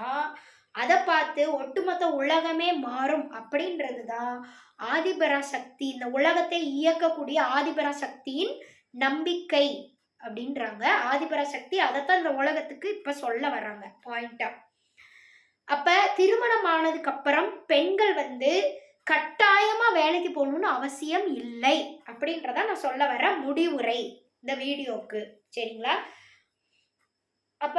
அதை பார்த்து ஒட்டுமொத்த உலகமே மாறும் அப்படின்றதுதான் ஆதிபராசக்தி, இந்த உலகத்தை இயக்கக்கூடிய ஆதிபராசக்தியின் நம்பிக்கை அப்படின்றாங்க. ஆதிபராசக்தி அதைத்தான் இந்த உலகத்துக்கு இப்ப சொல்ல வர்றாங்க பாயிண்டா. அப்ப திருமணம் ஆனதுக்கு அப்புறம் பெண்கள் வந்து கட்டாயமா வேலைக்கு போகணும்னு அவசியம் இல்லை அப்படின்றத நான் சொல்ல வர முடிவுரை இந்த வீடியோக்கு. சரிங்களா? அப்ப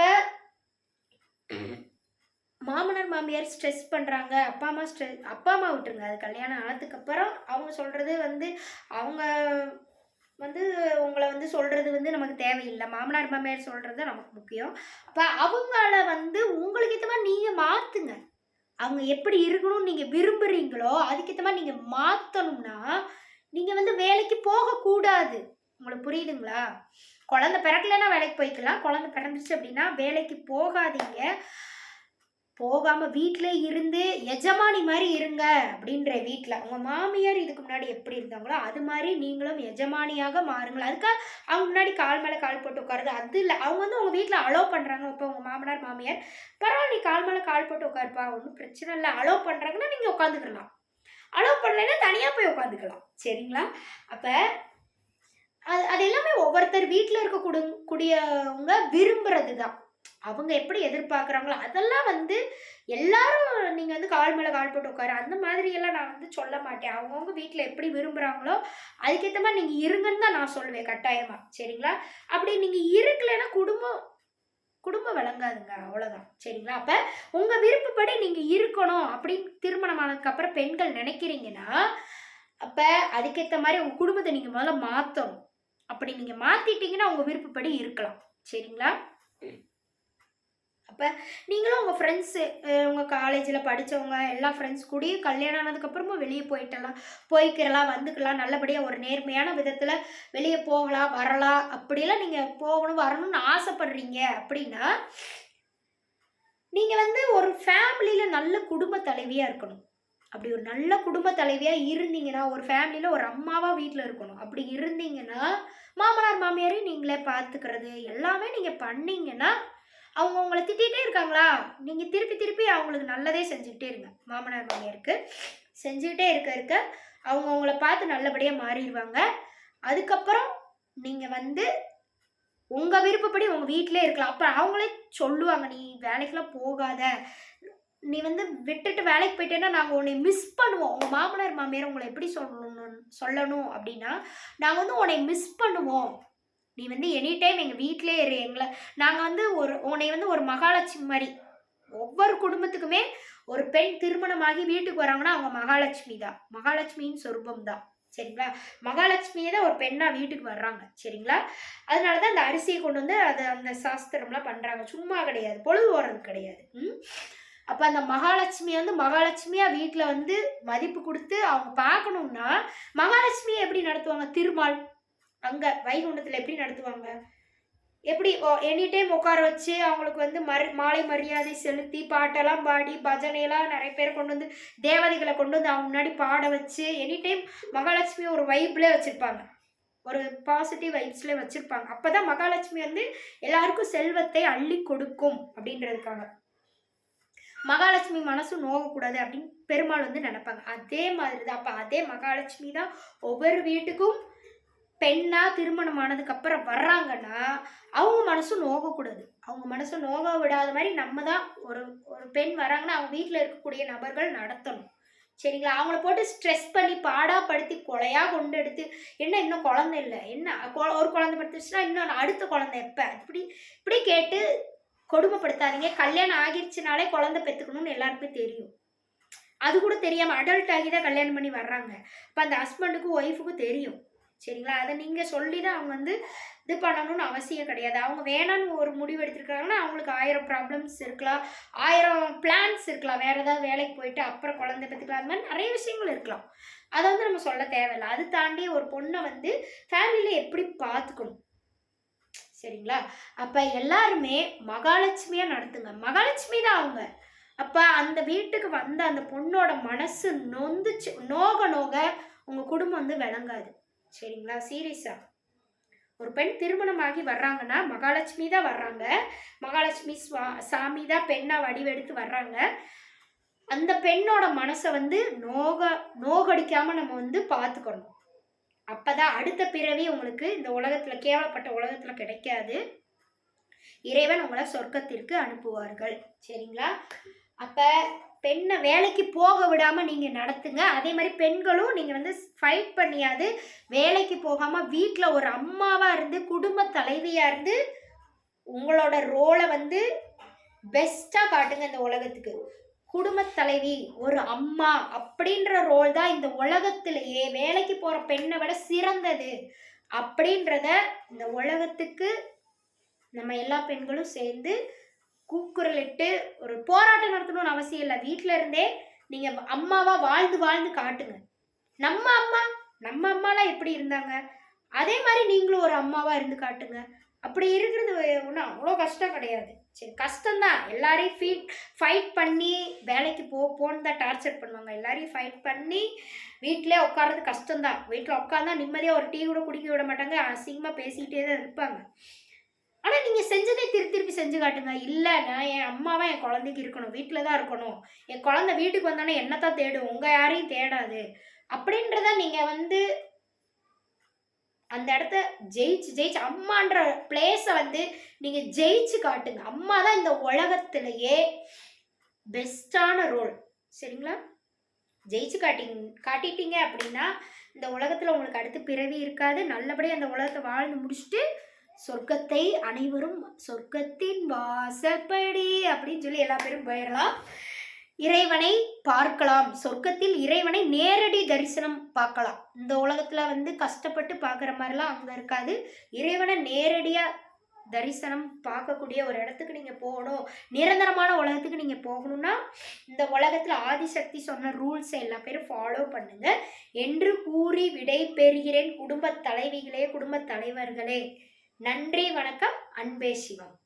மாமனார் மாமியார் ஸ்ட்ரெஸ் பண்றாங்க, அப்பா அம்மா விட்டுருங்க, அது கல்யாணம் ஆனதுக்கு அப்புறம் அவங்க சொல்றது வந்து அவங்க வந்து உங்களை வந்து சொல்கிறது வந்து நமக்கு தேவையில்லை, மாமனார் மாமியார் சொல்கிறது நமக்கு முக்கியம். அப்போ அவங்கள வந்து உங்களுக்கு ஏற்ற மாதிரி நீங்கள் மாற்றுங்க. அவங்க எப்படி இருக்கணும்னு நீங்கள் விரும்புகிறீங்களோ அதுக்கேற்ற மாதிரி நீங்கள் மாற்றணும்னா நீங்கள் வந்து வேலைக்கு போகக்கூடாது. உங்களுக்கு புரியுதுங்களா? குழந்தை பிறக்கலைன்னா வேலைக்கு போய்க்கலாம், குழந்தை பிறந்துச்சு அப்படின்னா வேலைக்கு போகாதீங்க. போகாமல் வீட்டிலே இருந்து எஜமானி மாதிரி இருங்க அப்படின்ற. வீட்டில் உங்கள் மாமியார் இதுக்கு முன்னாடி எப்படி இருந்தாங்களோ அது மாதிரி நீங்களும் எஜமானியாக மாறுங்கள். அதுக்காக அவங்க முன்னாடி கால் மேலே கால் போட்டு உட்காருது அது இல்லை. அவங்க வந்து உங்கள் வீட்டில் அலோவ் பண்ணுறாங்க. இப்போ உங்கள் மாமனார் மாமியார் பரவாயில்ல, நீ கால் மேலே கால் போட்டு உட்காருப்பா, ஒன்றும் பிரச்சனை இல்லை, அலோவ் பண்ணுறாங்கன்னா நீங்கள் உட்காந்துக்கலாம், அலோவ் பண்ணலைன்னா தனியாக போய் உட்காந்துக்கலாம். சரிங்களா? அப்போ அது எல்லாமே ஒவ்வொருத்தர் வீட்டில் இருக்கக்கூடியவங்க விரும்புறது தான். அவங்க எப்படி எதிர்பார்க்குறாங்களோ அதெல்லாம் வந்து எல்லாரும் நீங்கள் வந்து கால் மேலே கால் போட்டு உட்காரு அந்த மாதிரியெல்லாம் நான் வந்து சொல்ல மாட்டேன். அவங்கவுங்க வீட்டில் எப்படி விரும்புகிறாங்களோ அதுக்கேற்ற மாதிரி நீங்கள் இருங்கன்னு தான் நான் சொல்லுவேன் கட்டாயமாக. சரிங்களா? அப்படி நீங்கள் இருக்கலைன்னா குடும்பம் விளங்காதுங்க, அவ்வளோதான். சரிங்களா? அப்போ உங்கள் விருப்பப்படி நீங்கள் இருக்கணும் அப்படின்னு திருமணம் ஆனதுக்கப்புறம் பெண்கள் நினைக்கிறீங்கன்னா அப்போ அதுக்கேற்ற மாதிரி உங்கள் குடும்பத்தை நீங்கள் முதல்ல மாற்றணும். அப்படி நீங்கள் மாற்றிட்டீங்கன்னா உங்கள் விருப்பப்படி இருக்கலாம். சரிங்களா? அப்போ நீங்களும் உங்கள் ஃப்ரெண்ட்ஸு, உங்கள் காலேஜில் படித்தவங்க எல்லா ஃப்ரெண்ட்ஸ் கூடயும் கல்யாணம் ஆனதுக்கப்புறமும் வெளியே போய்க்கிறலாம், வந்துக்கலாம், நல்லபடியாக ஒரு நேர்மையான விதத்தில் வெளியே போகலாம், வரலாம். அப்படிலாம் நீங்கள் போகணும் வரணும்னு ஆசைப்படுறீங்க அப்படின்னா, நீங்கள் வந்து ஒரு ஃபேமிலியில் நல்ல குடும்ப தலைவியாக இருக்கணும். அப்படி ஒரு நல்ல குடும்ப தலைவியாக இருந்தீங்கன்னா, ஒரு ஃபேமிலியில் ஒரு அம்மாவாக வீட்டில் இருக்கணும். அப்படி இருந்தீங்கன்னா, மாமனார் மாமியாரையும் நீங்களே பார்த்துக்கிறது எல்லாமே நீங்கள் பண்ணீங்கன்னா, அவங்க உங்களை திட்டிகிட்டே இருக்காங்களா, நீங்கள் திருப்பி திருப்பி அவங்களுக்கு நல்லதே செஞ்சுக்கிட்டே இருங்க. மாமனார் மாமியாருக்கு செஞ்சுக்கிட்டே இருக்க அவங்க உங்களை பார்த்து நல்லபடியாக மாறிடுவாங்க. அதுக்கப்புறம் நீங்கள் வந்து உங்கள் விருப்பப்படி உங்கள் வீட்டிலே இருக்கலாம். அப்போ அவங்களே சொல்லுவாங்க, நீ வேலைக்கெலாம் போகாத, நீ வந்து விட்டுட்டு வேலைக்கு போயிட்டேன்னா நாங்கள் உன்னை மிஸ் பண்ணுவோம். உங்கள் மாமனார் மாமியார் உங்களை எப்படி சொல்லணும் அப்படின்னா, நாங்கள் வந்து உன்னை மிஸ் பண்ணுவோம், நீ வந்து எனி டைம் எங்கள் வீட்டிலே இரு, நாங்கள் வந்து உன்னை வந்து ஒரு மகாலட்சுமி மாதிரி. ஒவ்வொரு குடும்பத்துக்குமே ஒரு பெண் திருமணமாகி வீட்டுக்கு வராங்கன்னா அவங்க மகாலட்சுமி தான், மகாலட்சுமியின் சொரூபம் தான். சரிங்களா? மகாலட்சுமியே தான் ஒரு பெண்ணாக வீட்டுக்கு வர்றாங்க. சரிங்களா? அதனால தான் அந்த அரிசியை கொண்டு வந்து அந்த சாஸ்திரம்லாம் பண்ணுறாங்க. சும்மா கிடையாது, பொழுது ஓடுறது கிடையாது. அப்போ அந்த மகாலட்சுமி வந்து மகாலட்சுமியாக வீட்டில் வந்து மதிப்பு கொடுத்து அவங்க பார்க்கணுன்னா, மகாலட்சுமியை எப்படி நடத்துவாங்க? திருமால் அங்கே வைகுண்டத்தில் எப்படி நடத்துவாங்க? எப்படி எனி டைம் உட்கார வச்சு அவங்களுக்கு வந்து மாலை மரியாதை செலுத்தி பாட்டெல்லாம் பாடி பஜனையெல்லாம் நிறைய பேர் கொண்டு வந்து தேவதைகளை கொண்டு வந்து அவங்க முன்னாடி பாட வச்சு எனி டைம் மகாலட்சுமி ஒரு வைப்லேயே வச்சுருப்பாங்க, ஒரு பாசிட்டிவ் வைப்ஸ்லேயே வச்சுருப்பாங்க. அப்போ தான் மகாலட்சுமி வந்து எல்லாருக்கும் செல்வத்தை அள்ளி கொடுக்கும் அப்படின்றதுக்காக. மகாலட்சுமி மனசு நோகக்கூடாது அப்படின்னு பெருமாள் வந்து நினைப்பாங்க. அதே மாதிரி தான். அப்போ அதே மகாலட்சுமி தான் ஒவ்வொரு வீட்டுக்கும் பெண்ணாக திருமணம் ஆனதுக்கப்புறம் வர்றாங்கன்னா அவங்க மனசும் நோகக்கூடாது. அவங்க மனசு நோக விடாத மாதிரி நம்ம தான் ஒரு பெண் வராங்கன்னா அவங்க வீட்டில் இருக்கக்கூடிய நபர்கள் நடத்தணும். சரிங்களா? அவங்கள போட்டு ஸ்ட்ரெஸ் பண்ணி பாடாப்படுத்தி கொலையாக கொண்டு எடுத்து, என்ன இன்னும் குழந்தை இல்லை, என்ன ஒரு குழந்தை படுத்துச்சுன்னா இன்னும் அடுத்த குழந்தை எப்போ, இப்படி கேட்டு கொடுமைப்படுத்தாதீங்க. கல்யாணம் ஆகிடுச்சுனாலே குழந்தை பெற்றுக்கணும்னு எல்லாருக்குமே தெரியும். அது கூட தெரியாமல் அடல்ட் ஆகி தான் கல்யாணம் பண்ணி வர்றாங்க. இப்போ அந்த ஹஸ்பண்டுக்கும் ஒய்ஃபுக்கும் தெரியும். சரிங்களா? அதை நீங்கள் சொல்லி தான் அவங்க வந்து இது பண்ணணும்னு அவசியம் கிடையாது. அவங்க வேணான்னு ஒரு முடிவு எடுத்துருக்காங்கன்னா அவங்களுக்கு 1000 ப்ராப்ளம்ஸ் இருக்கலாம், 1000 பிளான்ஸ் இருக்கலாம், வேறு ஏதாவது வேலைக்கு போயிட்டு அப்புறம் குழந்தை பெற்றுக்கலாம், அது மாதிரி நிறைய விஷயங்கள் இருக்கலாம். அதை வந்து நம்ம சொல்ல தேவையில்லை. அது தாண்டி ஒரு பொண்ணை வந்து ஃபேமிலியில் எப்படி பார்த்துக்கணும். சரிங்களா? அப்போ எல்லாருமே மகாலட்சுமியாக நடத்துங்க. மகாலட்சுமி தான் அவங்க. அப்போ அந்த வீட்டுக்கு வந்த அந்த பொண்ணோட மனசு நொந்துச்சு, நோக உங்கள் குடும்பம் வந்து விளங்காது. சரிங்களா? சீரியஸா ஒரு பெண் திருமணமாகி வர்றாங்கன்னா மகாலட்சுமி தான் வர்றாங்க. மகாலட்சுமி சாமி தான் பெண்ணாக வடிவெடுத்து வர்றாங்க. அந்த பெண்ணோட மனசை வந்து நோகடிக்காமல் நம்ம வந்து பார்த்துக்கணும். அப்போதான் அடுத்த பிறவி உங்களுக்கு இந்த உலகத்தில், கேவலப்பட்ட உலகத்தில் கிடைக்காது. இறைவன் உங்களை சொர்க்கத்திற்கு அனுப்புவார்கள். சரிங்களா? அப்போ பெண்ணை வேலைக்கு போக விடாமல் நீங்கள் நடத்துங்க. அதே மாதிரி பெண்களும் நீங்கள் வந்து ஃபைட் பண்ணியாது வேலைக்கு போகாமல் வீட்டில் ஒரு அம்மாவாக இருந்து குடும்ப தலைவியாக இருந்து உங்களோட ரோலை வந்து பெஸ்ட்டாக காட்டுங்க இந்த உலகத்துக்கு. குடும்ப தலைவி, ஒரு அம்மா அப்படின்ற ரோல் தான் இந்த உலகத்திலேயே வேலைக்கு போகிற பெண்ணை விட சிறந்தது அப்படின்றத இந்த உலகத்துக்கு நம்ம எல்லா பெண்களும் சேர்ந்து கூக்குரலிட்டு ஒரு போராட்டம் நடத்தணும்னு அவசியம் இல்லை. வீட்டில் இருந்தே நீங்கள் அம்மாவாக வாழ்ந்து காட்டுங்க. நம்ம அம்மாலாம் எப்படி இருந்தாங்க அதே மாதிரி நீங்களும் ஒரு அம்மாவாக இருந்து காட்டுங்க. அப்படி இருக்கிறது ஒன்றும் அவ்வளோ கஷ்டம் கிடையாது. சரி, கஷ்டம்தான். எல்லாரையும் ஃபைட் பண்ணி வேலைக்கு போன்னு தான் டார்ச்சர் பண்ணுவாங்க. எல்லாரையும் ஃபைட் பண்ணி வீட்டிலே உட்கார்றது கஷ்டம்தான். வீட்டில் உட்காந்தா நிம்மதியாக ஒரு டீ கூட குடிக்க விட மாட்டாங்க, அசிங்கமாக பேசிக்கிட்டே தான் இருப்பாங்க. ஆனால் நீங்கள் செஞ்சதே திருப்பி செஞ்சு காட்டுங்க. இல்லை, நான் என் அம்மாவா என் குழந்தைக்கு இருக்கணும், வீட்டில் தான் இருக்கணும், என் குழந்தை வீட்டுக்கு வந்தோன்னே என்னத்தான் தேடும், உங்கள் யாரையும் தேடாது அப்படின்றத நீங்கள் வந்து அந்த இடத்த ஜெயிச்சு அம்மான்ற பிளேஸை வந்து நீங்கள் ஜெயிச்சு காட்டுங்க. அம்மா தான் இந்த உலகத்திலேயே பெஸ்டான ரோல். சரிங்களா? ஜெயிச்சு காட்டிட்டீங்க அப்படின்னா இந்த உலகத்தில் உங்களுக்கு அடுத்து பிறவி இருக்காது. நல்லபடியாக அந்த உலகத்தை வாழ்ந்து முடிச்சுட்டு சொர்க்கத்தை அனைவரும் சொர்க்கத்தின் வாசப்படி அப்படின்னு சொல்லி எல்லா பேரும் போயிடலாம். இறைவனை பார்க்கலாம். சொர்க்கத்தில் இறைவனை நேரடி தரிசனம் பார்க்கலாம். இந்த உலகத்தில் வந்து கஷ்டப்பட்டு பார்க்குற மாதிரிலாம் அங்கே இருக்காது. இறைவனை நேரடியாக தரிசனம் பார்க்கக்கூடிய ஒரு இடத்துக்கு நீங்கள் போகணும், நிரந்தரமான உலகத்துக்கு நீங்கள் போகணும்னா இந்த உலகத்தில் ஆதிசக்தி சொன்ன ரூல்ஸை எல்லா பேரும் ஃபாலோ பண்ணுங்க என்று கூறி விடை பெறுகிறேன். குடும்ப தலைவிகளே, குடும்ப தலைவர்களே, நன்றி, வணக்கம். அன்பே சிவம்.